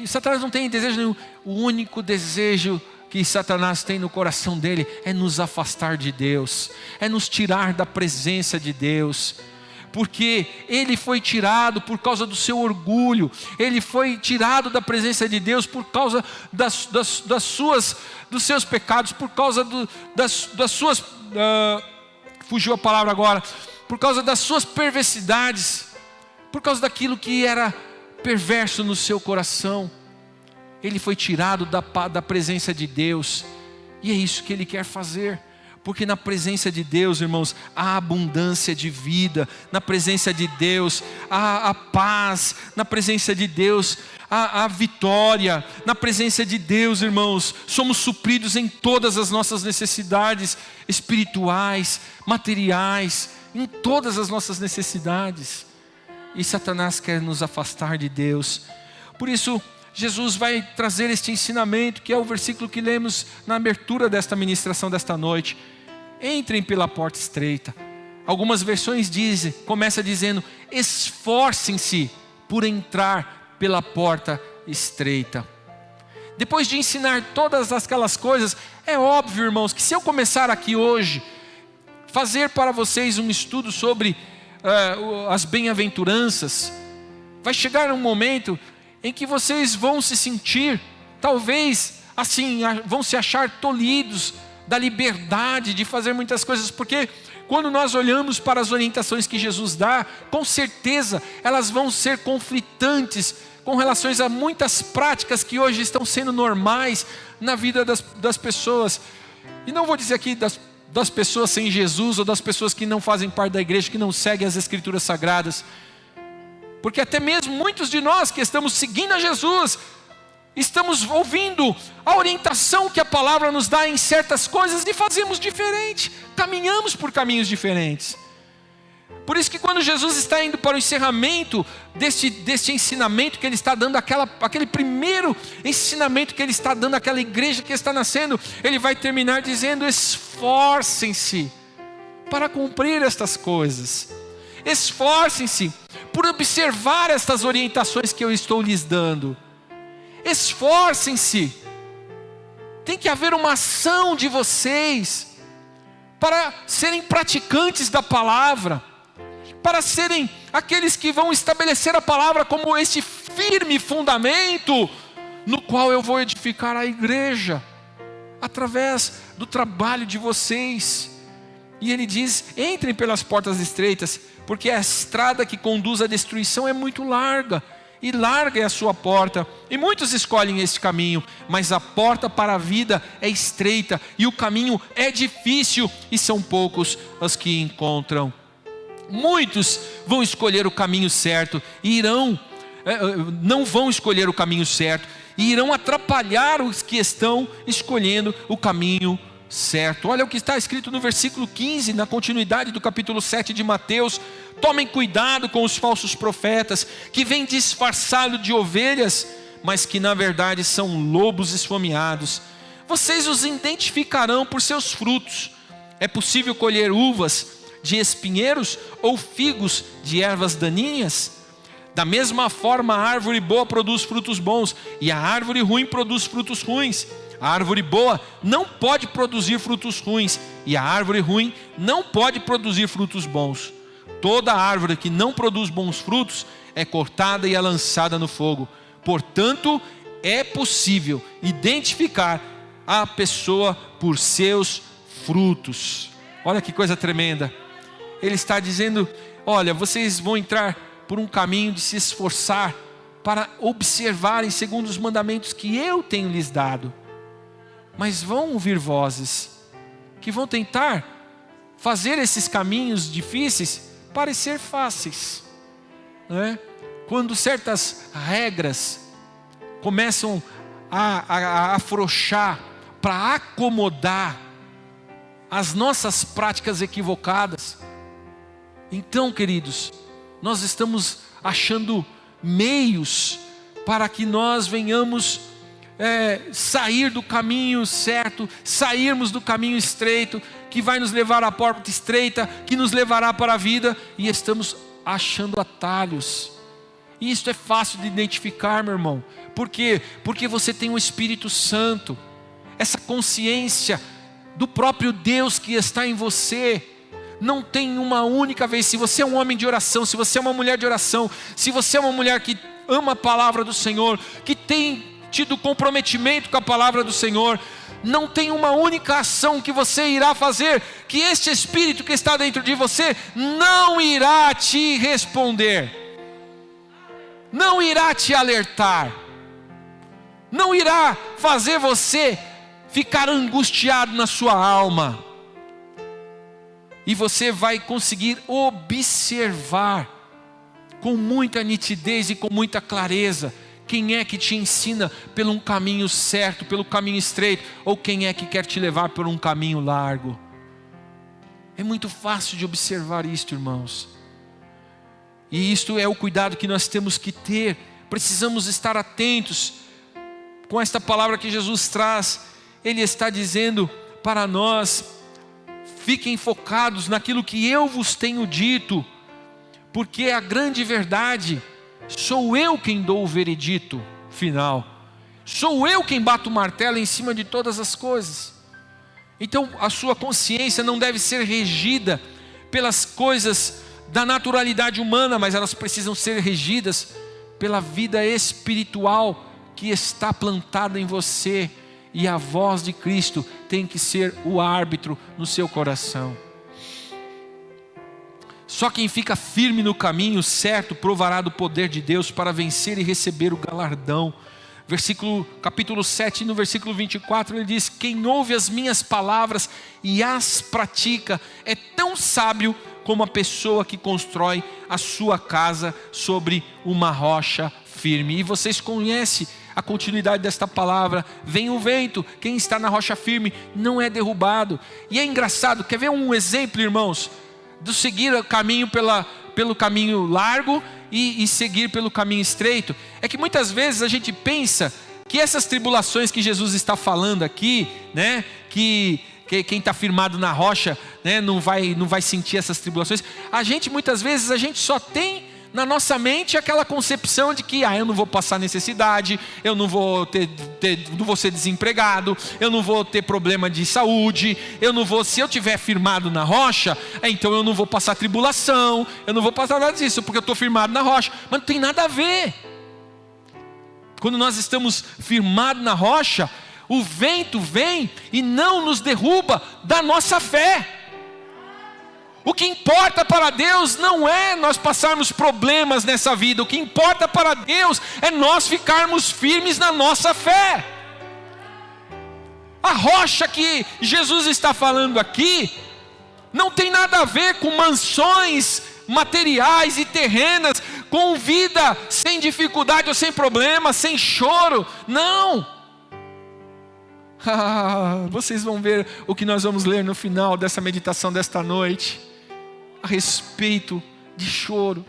A: Satanás não tem desejo nenhum. O único desejo que Satanás tem no coração dele é nos afastar de Deus, é nos tirar da presença de Deus. Porque ele foi tirado por causa do seu orgulho, ele foi tirado da presença de Deus por causa dos seus pecados, por causa das suas, fugiu a palavra agora, por causa das suas perversidades, por causa daquilo que era perverso no seu coração. Ele foi tirado da presença de Deus, e é isso que ele quer fazer. Porque na presença de Deus, irmãos, há abundância de vida. Na presença de Deus há a paz. Na presença de Deus há a vitória. Na presença de Deus, irmãos, somos supridos em todas as nossas necessidades espirituais, materiais, em todas as nossas necessidades. E Satanás quer nos afastar de Deus. Por isso, Jesus vai trazer este ensinamento, que é o versículo que lemos na abertura desta ministração desta noite. Entrem pela porta estreita. Algumas versões começa dizendo: esforcem-se por entrar pela porta estreita. Depois de ensinar todas aquelas coisas, é óbvio, irmãos, que se eu começar aqui hoje, fazer para vocês um estudo sobre as bem-aventuranças, vai chegar um momento em que vocês vão se sentir, talvez assim, vão se achar tolhidos da liberdade de fazer muitas coisas, porque quando nós olhamos para as orientações que Jesus dá, com certeza elas vão ser conflitantes com relação a muitas práticas que hoje estão sendo normais na vida das pessoas. E não vou dizer aqui das pessoas sem Jesus, ou das pessoas que não fazem parte da igreja, que não seguem as Escrituras Sagradas, porque até mesmo muitos de nós que estamos seguindo a Jesus, estamos ouvindo a orientação que a palavra nos dá em certas coisas e fazemos diferente, caminhamos por caminhos diferentes. Por isso que quando Jesus está indo para o encerramento deste ensinamento que Ele está dando, aquele primeiro ensinamento que Ele está dando àquela igreja que está nascendo, Ele vai terminar dizendo: esforcem-se para cumprir estas coisas, esforcem-se por observar estas orientações que eu estou lhes dando, esforcem-se. Tem que haver uma ação de vocês para serem praticantes da palavra, para serem aqueles que vão estabelecer a palavra como este firme fundamento no qual eu vou edificar a igreja, através do trabalho de vocês. E ele diz: entrem pelas portas estreitas, porque a estrada que conduz à destruição é muito larga, e larga é a sua porta, e muitos escolhem este caminho, mas a porta para a vida é estreita, e o caminho é difícil, e são poucos os que encontram. Muitos vão escolher o caminho certo e não vão escolher o caminho certo e irão atrapalhar os que estão escolhendo o caminho certo. Olha o que está escrito no versículo 15, na continuidade do capítulo 7 de Mateus: tomem cuidado com os falsos profetas, que vêm disfarçados de ovelhas, mas que na verdade são lobos esfomeados. Vocês os identificarão por seus frutos. É possível colher uvas de espinheiros ou figos de ervas daninhas? Da mesma forma, a árvore boa produz frutos bons, e a árvore ruim produz frutos ruins. A árvore boa não pode produzir frutos ruins, e a árvore ruim não pode produzir frutos bons. Toda árvore que não produz bons frutos é cortada e é lançada no fogo. Portanto, é possível identificar a pessoa por seus frutos. Olha que coisa tremenda. Ele está dizendo: olha, vocês vão entrar por um caminho de se esforçar para observarem segundo os mandamentos que eu tenho lhes dado. Mas vão ouvir vozes que vão tentar fazer esses caminhos difíceis parecer fáceis, não é? Quando certas regras começam a afrouxar para acomodar as nossas práticas equivocadas, então, queridos, nós estamos achando meios para que nós venhamos sair do caminho certo, sairmos do caminho estreito, que vai nos levar à porta estreita, que nos levará para a vida, e estamos achando atalhos. E isso é fácil de identificar, meu irmão. Por quê? Porque você tem o Espírito Santo, essa consciência do próprio Deus que está em você. Não tem uma única vez. Se você é um homem de oração, se você é uma mulher de oração, se você é uma mulher que ama a palavra do Senhor, que tem tido comprometimento com a palavra do Senhor, não tem uma única ação que você irá fazer que este Espírito que está dentro de você não irá te responder, não irá te alertar, não irá fazer você ficar angustiado na sua alma. E você vai conseguir observar com muita nitidez e com muita clareza quem é que te ensina pelo um caminho certo, pelo caminho estreito, ou quem é que quer te levar por um caminho largo. É muito fácil de observar isto, irmãos. E isto é o cuidado que nós temos que ter. Precisamos estar atentos com esta palavra que Jesus traz. Ele está dizendo para nós: fiquem focados naquilo que eu vos tenho dito, porque a grande verdade, sou eu quem dou o veredito final, sou eu quem bato o martelo em cima de todas as coisas. Então a sua consciência não deve ser regida pelas coisas da naturalidade humana, mas elas precisam ser regidas pela vida espiritual que está plantada em você. e a voz de Cristo tem que ser o árbitro no seu coração. Só quem fica firme no caminho certo provará do poder de Deus para vencer e receber o galardão. Capítulo 7, no versículo 24, ele diz: quem ouve as minhas palavras e as pratica é tão sábio como a pessoa que constrói a sua casa sobre uma rocha firme. E vocês conhecem a continuidade desta palavra: vem o vento, quem está na rocha firme não é derrubado. E é engraçado, quer ver um exemplo, irmãos, de seguir o caminho pelo caminho largo e seguir pelo caminho estreito? É que muitas vezes a gente pensa que essas tribulações que Jesus está falando aqui, né, que quem está firmado na rocha, né, não vai sentir essas tribulações. Muitas vezes a gente só tem na nossa mente aquela concepção de que eu não vou passar necessidade, eu não vou não vou ser desempregado, eu não vou ter problema de saúde, se eu tiver firmado na rocha, então eu não vou passar tribulação, eu não vou passar nada disso, porque eu estou firmado na rocha. Mas não tem nada a ver. Quando nós estamos firmados na rocha, o vento vem e não nos derruba da nossa fé. O que importa para Deus não é nós passarmos problemas nessa vida. O que importa para Deus é nós ficarmos firmes na nossa fé. A rocha que Jesus está falando aqui não tem nada a ver com mansões materiais e terrenas, com vida sem dificuldade ou sem problema, sem choro. Não. Vocês vão ver o que nós vamos ler no final dessa meditação desta noite, a respeito de choro.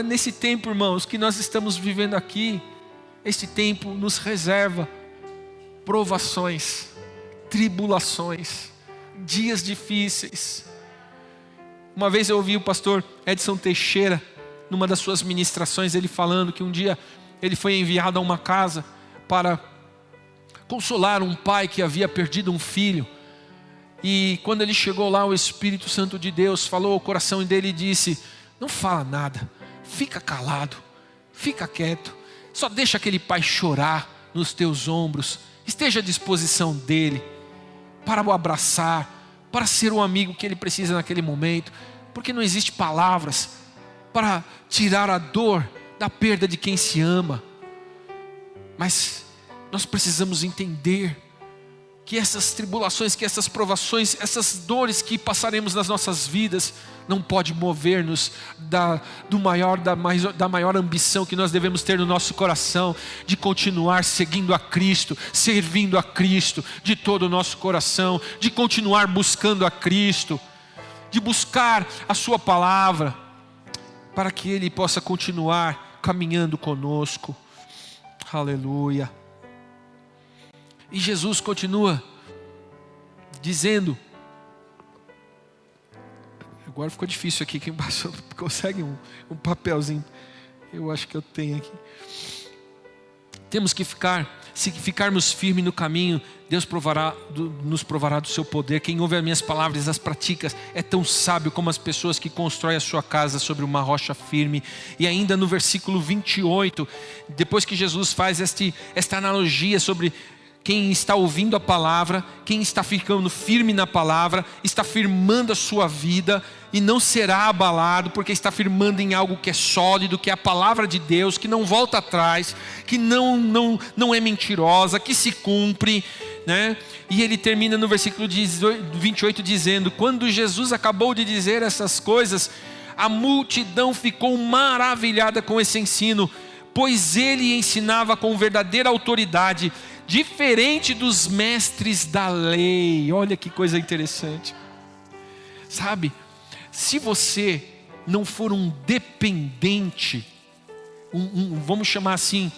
A: Nesse tempo, irmãos, que nós estamos vivendo aqui, esse tempo nos reserva provações, tribulações, dias difíceis. Uma vez eu ouvi o pastor Edson Teixeira, numa das suas ministrações, ele falando que um dia ele foi enviado a uma casa para consolar um pai que havia perdido um filho. E quando ele chegou lá, o Espírito Santo de Deus falou ao coração dele e disse: não fala nada, fica calado, fica quieto, só deixa aquele pai chorar nos teus ombros, esteja à disposição dele para o abraçar, para ser o amigo que ele precisa naquele momento, porque não existe palavras para tirar a dor da perda de quem se ama. Mas nós precisamos entender que essas tribulações, que essas provações, essas dores que passaremos nas nossas vidas, não pode mover-nos da maior ambição que nós devemos ter no nosso coração, de continuar seguindo a Cristo, servindo a Cristo de todo o nosso coração, de continuar buscando a Cristo, de buscar a sua palavra, para que Ele possa continuar caminhando conosco. Aleluia. E Jesus continua dizendo, agora ficou difícil aqui, quem passou, consegue um papelzinho, eu acho que eu tenho aqui. Temos que se ficarmos firmes no caminho, Deus nos provará do seu poder. Quem ouve as minhas palavras e as pratica é tão sábio como as pessoas que constroem a sua casa sobre uma rocha firme. E ainda no versículo 28, depois que Jesus faz esta analogia sobre quem está ouvindo a palavra, quem está ficando firme na palavra, está firmando a sua vida e não será abalado, porque está firmando em algo que é sólido, que é a palavra de Deus, que não volta atrás, que não é mentirosa, que se cumpre, né? E ele termina no versículo 28 dizendo: quando Jesus acabou de dizer essas coisas, a multidão ficou maravilhada com esse ensino, pois ele ensinava com verdadeira autoridade, diferente dos mestres da lei. Olha que coisa interessante. Sabe, se você não for um dependente, vamos chamar assim,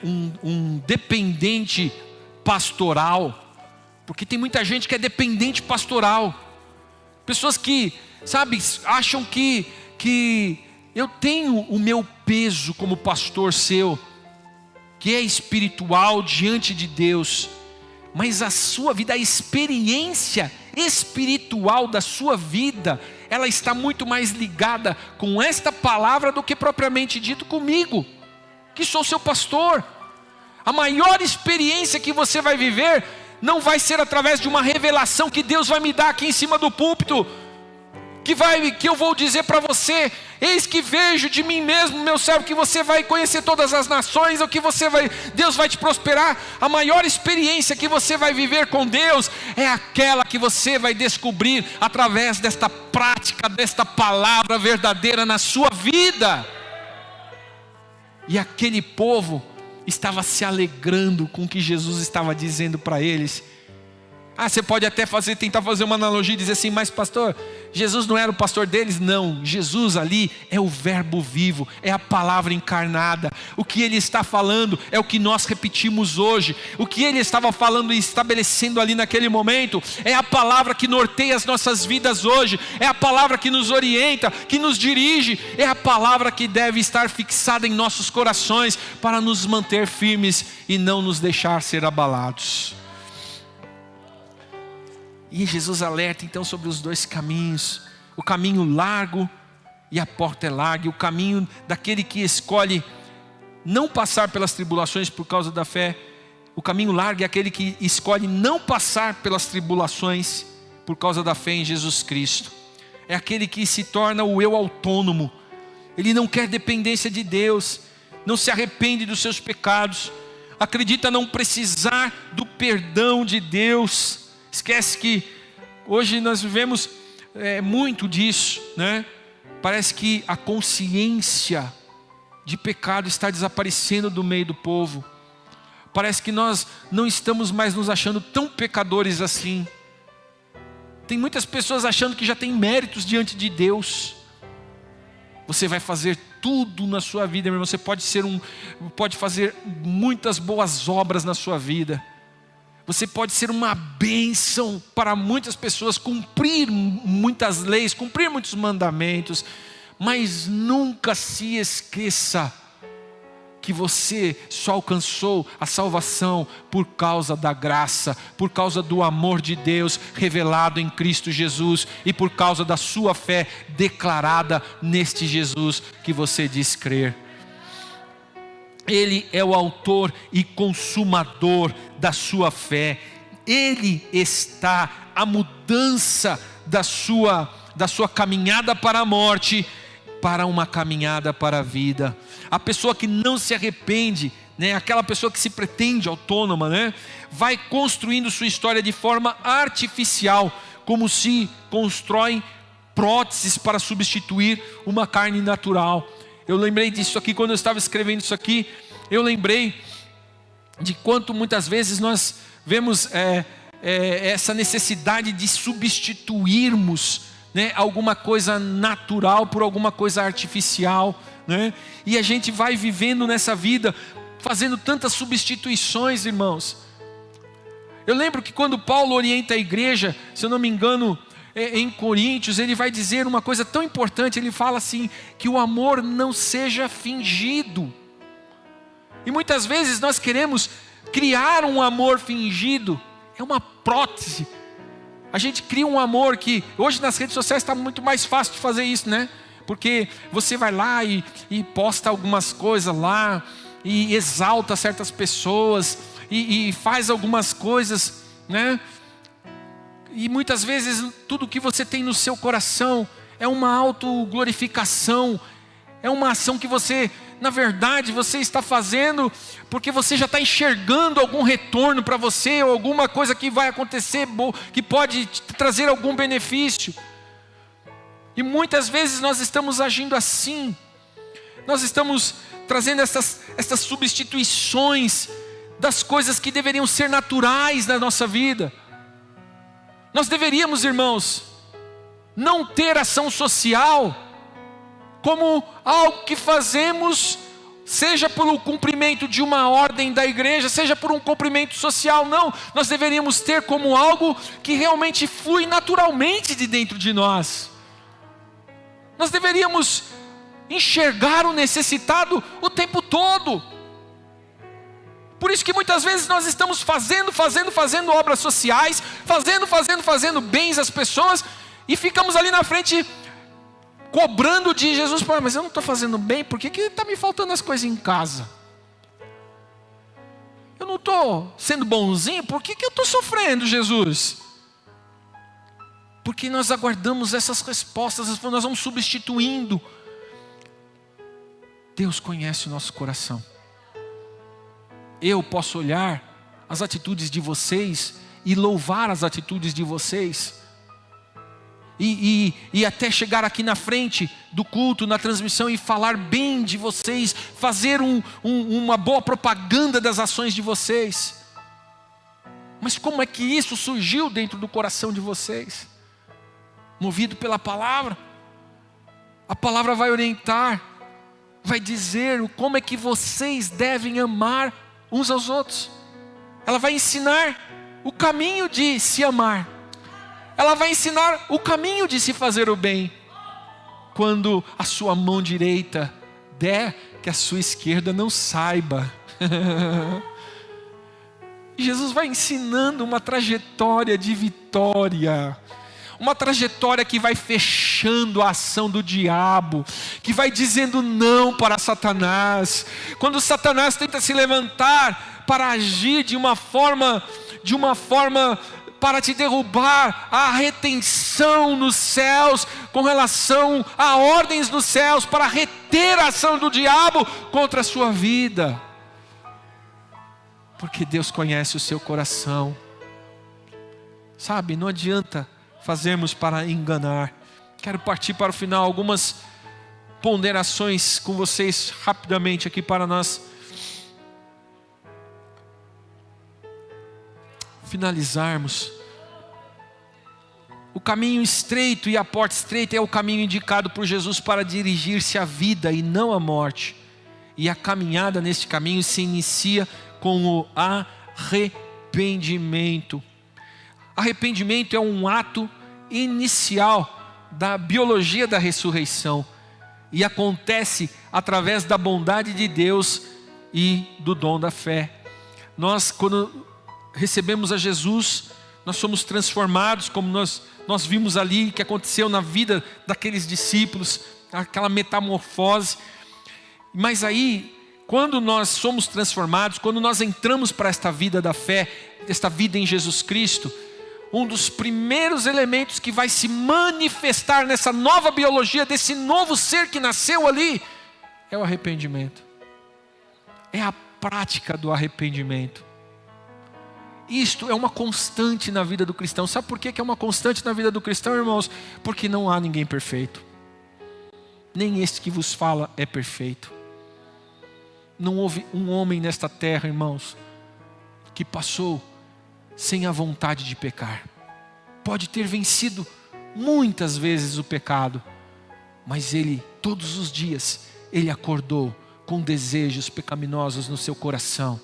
A: um dependente pastoral, porque tem muita gente que é dependente pastoral, pessoas que, sabe, acham que eu tenho o meu peso como pastor seu, que é espiritual diante de Deus, mas a sua vida, a experiência espiritual da sua vida, ela está muito mais ligada com esta palavra do que propriamente dito comigo, que sou seu pastor. A maior experiência que você vai viver não vai ser através de uma revelação que Deus vai me dar aqui em cima do púlpito, que eu vou dizer para você: eis que vejo de mim mesmo, meu servo, que você vai conhecer todas as nações, ou que Deus vai te prosperar. A maior experiência que você vai viver com Deus é aquela que você vai descobrir através desta prática, desta palavra verdadeira na sua vida. E aquele povo estava se alegrando com o que Jesus estava dizendo para eles. Você pode até tentar fazer uma analogia e dizer assim: mas pastor, Jesus não era o pastor deles? Não, Jesus ali é o verbo vivo, é a palavra encarnada. O que ele está falando é o que nós repetimos hoje. O que ele estava falando e estabelecendo ali naquele momento é a palavra que norteia as nossas vidas hoje, é a palavra que nos orienta, que nos dirige, é a palavra que deve estar fixada em nossos corações para nos manter firmes e não nos deixar ser abalados. E Jesus alerta então sobre os dois caminhos: o caminho largo e a porta é larga. O caminho daquele que escolhe não passar pelas tribulações por causa da fé. O caminho largo é aquele que escolhe não passar pelas tribulações por causa da fé em Jesus Cristo. É aquele que se torna o eu autônomo. Ele não quer dependência de Deus, não se arrepende dos seus pecados, acredita não precisar do perdão de Deus. Esquece que hoje nós vivemos muito disso, né? Parece que a consciência de pecado está desaparecendo do meio do povo. Parece que nós não estamos mais nos achando tão pecadores assim. Tem muitas pessoas achando que já tem méritos diante de Deus. Você vai fazer tudo na sua vida, meu irmão. Você pode fazer muitas boas obras na sua vida. Você pode ser uma bênção para muitas pessoas, cumprir muitas leis, cumprir muitos mandamentos, mas nunca se esqueça que você só alcançou a salvação por causa da graça, por causa do amor de Deus revelado em Cristo Jesus e por causa da sua fé declarada neste Jesus que você diz crer. Ele é o autor e consumador da sua fé. Ele está a mudança da sua caminhada para a morte para uma caminhada para a vida. A pessoa que não se arrepende, né, aquela pessoa que se pretende autônoma, né, vai construindo sua história de forma artificial, como se constroem próteses para substituir uma carne natural. Eu lembrei disso aqui quando eu estava escrevendo isso aqui. Eu lembrei de quanto muitas vezes nós vemos essa necessidade de substituirmos, né, alguma coisa natural por alguma coisa artificial, né? E a gente vai vivendo nessa vida fazendo tantas substituições, irmãos. Eu lembro que quando Paulo orienta a igreja, se eu não me engano, em Coríntios, ele vai dizer uma coisa tão importante. Ele fala assim, que o amor não seja fingido. E muitas vezes nós queremos criar um amor fingido. É uma prótese. A gente cria um amor que hoje nas redes sociais está muito mais fácil de fazer isso, né? Porque você vai lá e posta algumas coisas lá, e exalta certas pessoas, e faz algumas coisas, né? E muitas vezes tudo que você tem no seu coração é uma autoglorificação, é uma ação que você, na verdade, você está fazendo porque você já está enxergando algum retorno para você, ou alguma coisa que vai acontecer, que pode te trazer algum benefício. E muitas vezes nós estamos agindo assim, nós estamos trazendo essas substituições das coisas que deveriam ser naturais na nossa vida. Nós deveríamos, irmãos, não ter ação social como algo que fazemos, seja pelo cumprimento de uma ordem da igreja, seja por um cumprimento social. Não, nós deveríamos ter como algo que realmente flui naturalmente de dentro de nós. Nós deveríamos enxergar o necessitado o tempo todo. Por isso que muitas vezes nós estamos fazendo obras sociais, fazendo bens às pessoas, e ficamos ali na frente cobrando de Jesus. Mas eu não estou fazendo bem, por que está me faltando as coisas em casa? Eu não estou sendo bonzinho, por que eu estou sofrendo, Jesus? Porque nós aguardamos essas respostas, nós vamos substituindo. Deus conhece o nosso coração. Eu posso olhar as atitudes de vocês e louvar as atitudes de vocês. E até chegar aqui na frente do culto, na transmissão, e falar bem de vocês, fazer uma boa propaganda das ações de vocês. Mas como é que isso surgiu dentro do coração de vocês? Movido pela palavra. A palavra vai orientar, vai dizer como é que vocês devem amar uns aos outros. Ela vai ensinar o caminho de se amar. Ela vai ensinar o caminho de se fazer o bem. Quando a sua mão direita der, que a sua esquerda não saiba. Jesus vai ensinando uma trajetória de vitória. Uma trajetória que vai fechando a ação do diabo, que vai dizendo não para Satanás. Quando Satanás tenta se levantar para agir de uma forma para te derrubar, a retenção nos céus, com relação a ordens nos céus, para reter a ação do diabo contra a sua vida. Porque Deus conhece o seu coração. Sabe, não adianta fazermos para enganar. Quero partir para o final, algumas ponderações com vocês rapidamente aqui para nós finalizarmos. O caminho estreito e a porta estreita é o caminho indicado por Jesus para dirigir-se à vida e não à morte. E a caminhada neste caminho se inicia com o arrependimento. Arrependimento é um ato inicial da biologia da ressurreição e acontece através da bondade de Deus e do dom da fé. Nós, quando recebemos a Jesus, nós somos transformados, como nós vimos ali que aconteceu na vida daqueles discípulos, aquela metamorfose. Mas aí, quando nós somos transformados, quando nós entramos para esta vida da fé, esta vida em Jesus Cristo, um dos primeiros elementos que vai se manifestar nessa nova biologia, desse novo ser que nasceu ali, é o arrependimento. É a prática do arrependimento. Isto é uma constante na vida do cristão. Sabe por que é uma constante na vida do cristão, irmãos? Porque não há ninguém perfeito. Nem este que vos fala é perfeito. Não houve um homem nesta terra, irmãos, que passou sem a vontade de pecar. Pode ter vencido muitas vezes o pecado, mas ele, todos os dias, ele acordou com desejos pecaminosos no seu coração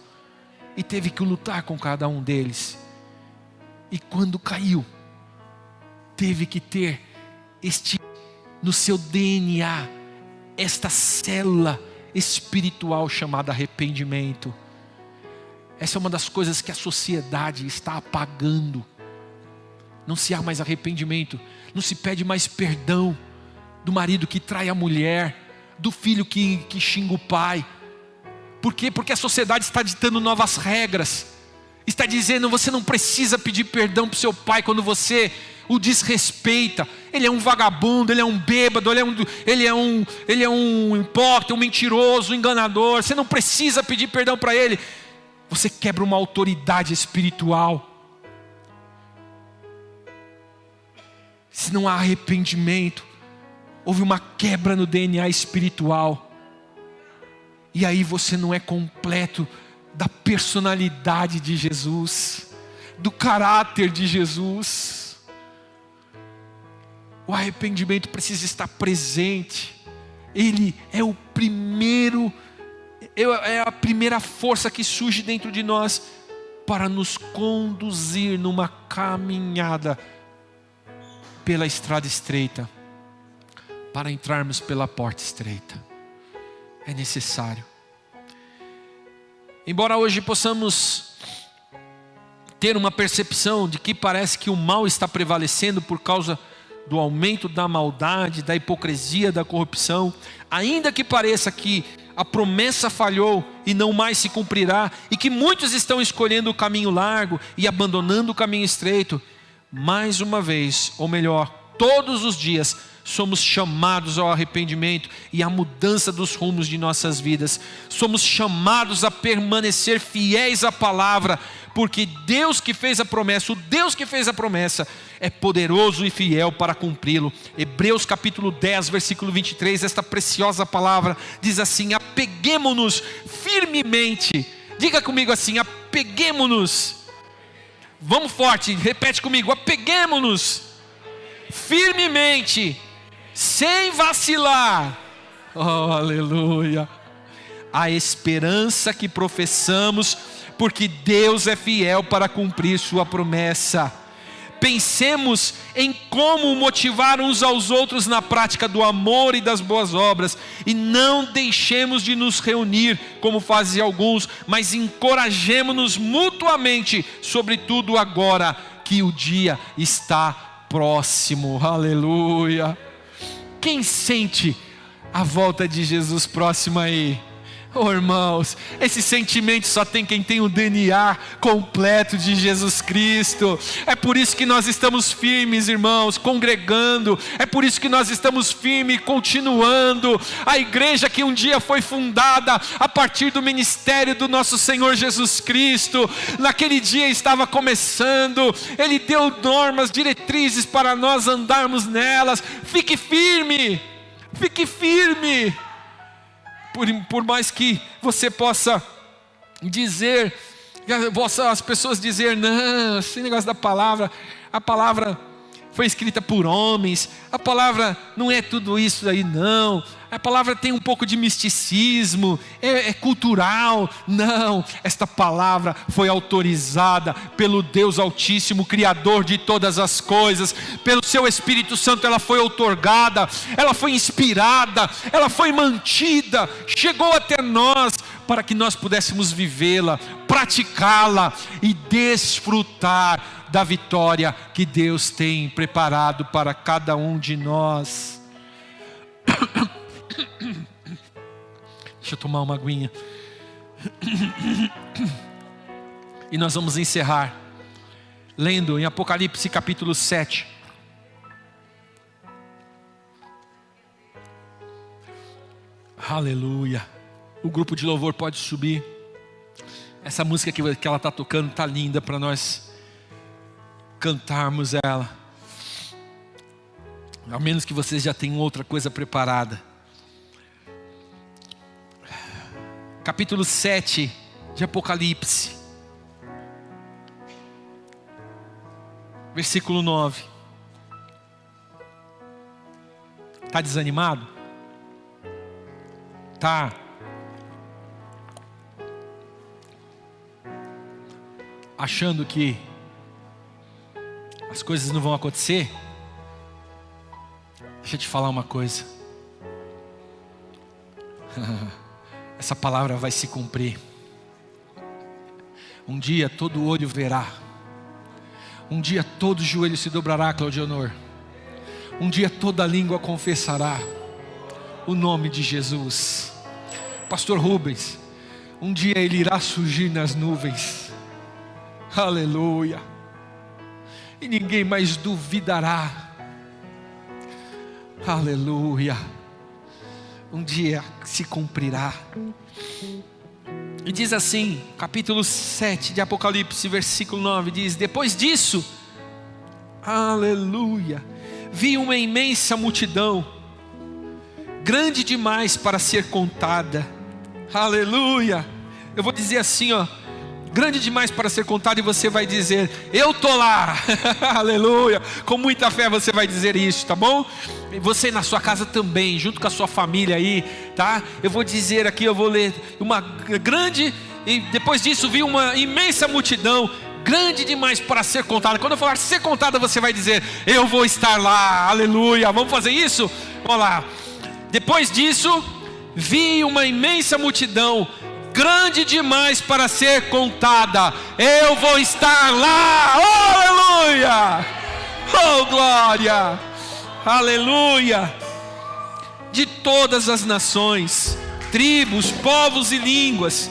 A: e teve que lutar com cada um deles. E quando caiu, teve que ter no seu DNA, esta célula espiritual chamada arrependimento. Essa é uma das coisas que a sociedade está apagando. Não se há mais arrependimento, não se pede mais perdão do marido que trai a mulher, do filho que xinga o pai. Por quê? Porque a sociedade está ditando novas regras. Está dizendo, você não precisa pedir perdão para o seu pai quando você o desrespeita. Ele é um vagabundo, ele é um bêbado, ele é um hipócrita, um mentiroso, um enganador. Você não precisa pedir perdão para ele. Você quebra uma autoridade espiritual. Se não há arrependimento, houve uma quebra no DNA espiritual. E aí você não é completo da personalidade de Jesus, do caráter de Jesus. O arrependimento precisa estar presente. Ele é o primeiro, é a primeira força que surge dentro de nós para nos conduzir numa caminhada pela estrada estreita, para entrarmos pela porta estreita. É necessário. Embora hoje possamos ter uma percepção de que parece que o mal está prevalecendo por causa do aumento da maldade, da hipocrisia, da corrupção, ainda que pareça que a promessa falhou e não mais se cumprirá, e que muitos estão escolhendo o caminho largo e abandonando o caminho estreito, mais uma vez, ou melhor, todos os dias, somos chamados ao arrependimento e à mudança dos rumos de nossas vidas. Somos chamados a permanecer fiéis à palavra, porque Deus que fez a promessa, o Deus que fez a promessa, é poderoso e fiel para cumpri-lo. Hebreus capítulo 10, versículo 23, esta preciosa palavra diz assim: apeguemo-nos firmemente. Diga comigo assim: apeguemo-nos. Vamos forte, repete comigo: apeguemo-nos firmemente, sem vacilar, oh aleluia, a esperança que professamos, porque Deus é fiel para cumprir sua promessa. Pensemos em como motivar uns aos outros na prática do amor e das boas obras, e não deixemos de nos reunir como fazem alguns, mas encorajemo-nos mutuamente, sobretudo agora que o dia está próximo. Aleluia. Quem sente a volta de Jesus próxima aí? Oh irmãos, esse sentimento só tem quem tem o DNA completo de Jesus Cristo. É por isso que nós estamos firmes, irmãos, congregando. É por isso que nós estamos firmes, continuando. A igreja que um dia foi fundada a partir do ministério do nosso Senhor Jesus Cristo, naquele dia estava começando. Ele deu normas, diretrizes para nós andarmos nelas. Fique firme, fique firme. Por mais que você possa dizer, as pessoas dizer, não, esse negócio da palavra, a palavra foi escrita por homens, a palavra não é tudo isso aí não, a palavra tem um pouco de misticismo, é cultural. Não, esta palavra foi autorizada pelo Deus Altíssimo, Criador de todas as coisas. Pelo seu Espírito Santo ela foi outorgada, ela foi inspirada, ela foi mantida, chegou até nós para que nós pudéssemos vivê-la, praticá-la e desfrutar da vitória que Deus tem preparado para cada um de nós. Deixa eu tomar uma aguinha. E nós vamos encerrar lendo em Apocalipse capítulo 7. Aleluia. O grupo de louvor pode subir. Essa música que ela está tocando está linda para nós cantarmos ela. A menos que vocês já tenham outra coisa preparada. Capítulo 7 de Apocalipse, versículo 9. Está desanimado? Está achando que as coisas não vão acontecer? Deixa eu te falar uma coisa. Essa palavra vai se cumprir. Um dia todo olho verá. Um dia todo joelho se dobrará, Claudionor. Um dia toda língua confessará o nome de Jesus. Pastor Rubens, um dia ele irá surgir nas nuvens. Aleluia. E ninguém mais duvidará. Aleluia. Um dia se cumprirá. E diz assim, capítulo 7 de Apocalipse, versículo 9, diz: depois disso, aleluia, vi uma imensa multidão, grande demais para ser contada. Aleluia. Eu vou dizer assim, ó, grande demais para ser contada, e você vai dizer: eu tô lá. Aleluia. Com muita fé você vai dizer isso, tá bom? E você na sua casa também, junto com a sua família aí, tá? Eu vou dizer aqui, eu vou ler uma grande, e depois disso vi uma imensa multidão, grande demais para ser contada. Quando eu falar ser contada, você vai dizer: eu vou estar lá. Aleluia. Vamos fazer isso? Vamos lá. Depois disso vi uma imensa multidão, grande demais para ser contada. Eu vou estar lá. Oh, aleluia. Oh, glória. aleluia, de todas as nações, tribos, povos e línguas,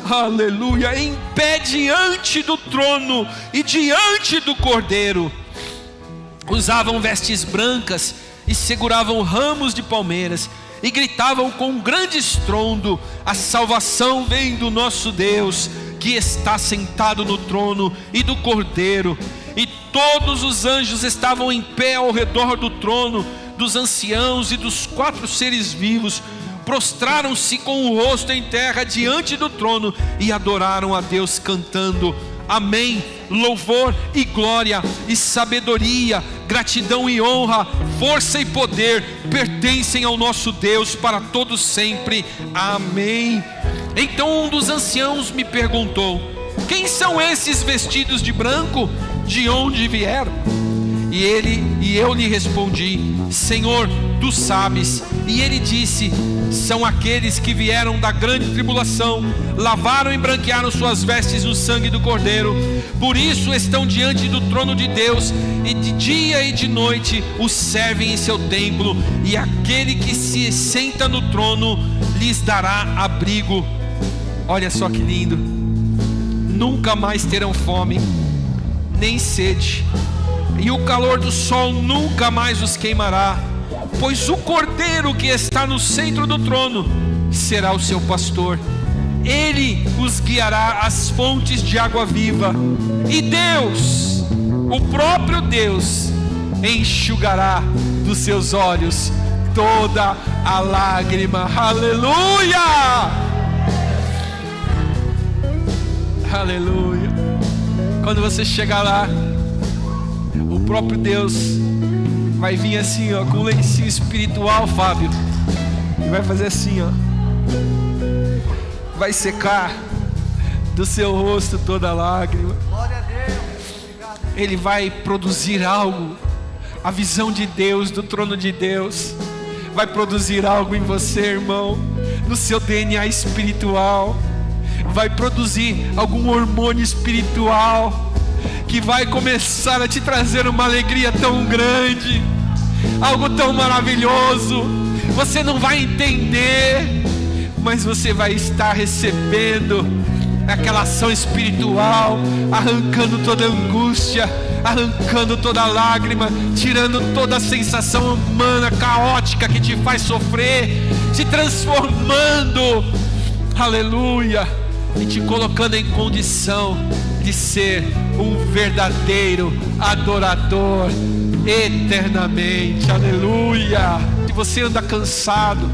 A: aleluia, em pé diante do trono e diante do Cordeiro. Usavam vestes brancas e seguravam ramos de palmeiras e gritavam com grande estrondo: a salvação vem do nosso Deus, que está sentado no trono, e do Cordeiro. E todos os anjos estavam em pé ao redor do trono, dos anciãos e dos 4 seres vivos. Prostraram-se com o rosto em terra diante do trono e adoraram a Deus, cantando: amém, louvor e glória e sabedoria, gratidão e honra, força e poder pertencem ao nosso Deus para todos sempre, amém. Então um dos anciãos me perguntou: quem são esses vestidos de branco? De onde vieram? E eu lhe respondi: Senhor, tu sabes. E ele disse: são aqueles que vieram da grande tribulação, lavaram e branquearam suas vestes no sangue do Cordeiro. Por isso estão diante do trono de Deus, e de dia e de noite o servem em seu templo. E aquele que se senta no trono lhes dará abrigo. Olha só que lindo. Nunca mais terão fome, nem sede, e o calor do sol nunca mais os queimará, pois o Cordeiro que está no centro do trono será o seu pastor. Ele os guiará às fontes de água viva, e Deus, o próprio Deus, enxugará dos seus olhos toda a lágrima. Aleluia! Aleluia. Quando você chegar lá, o próprio Deus vai vir assim, ó, com um lencinho espiritual, Fábio, e vai fazer assim, ó, vai secar do seu rosto toda lágrima.
B: Glória a Deus.
A: Ele vai produzir algo. A visão de Deus, do trono de Deus, vai produzir algo em você, irmão, no seu DNA espiritual. Vai produzir algum hormônio espiritual que vai começar a te trazer uma alegria tão grande, algo tão maravilhoso. Você não vai entender, mas você vai estar recebendo aquela ação espiritual, arrancando toda angústia, arrancando toda lágrima, tirando toda a sensação humana caótica que te faz sofrer, te transformando, aleluia, e te colocando em condição de ser um verdadeiro adorador eternamente, aleluia. Se você anda cansado,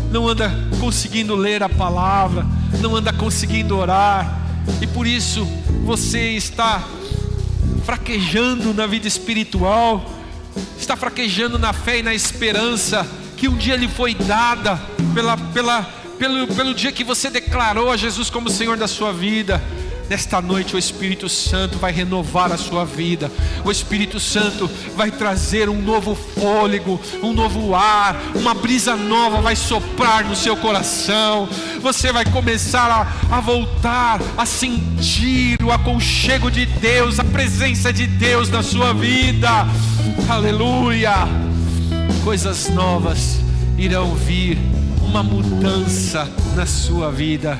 A: não anda conseguindo ler a palavra, não anda conseguindo orar, e por isso você está fraquejando na vida espiritual, está fraquejando na fé e na esperança que um dia lhe foi dada pelo dia que você declarou a Jesus como Senhor da sua vida. Nesta noite o Espírito Santo vai renovar a sua vida. O Espírito Santo vai trazer um novo fôlego, um novo ar, uma brisa nova vai soprar no seu coração. Você vai começar a voltar a sentir o aconchego de Deus, a presença de Deus na sua vida. Aleluia! Coisas novas irão vir, uma mudança na sua vida.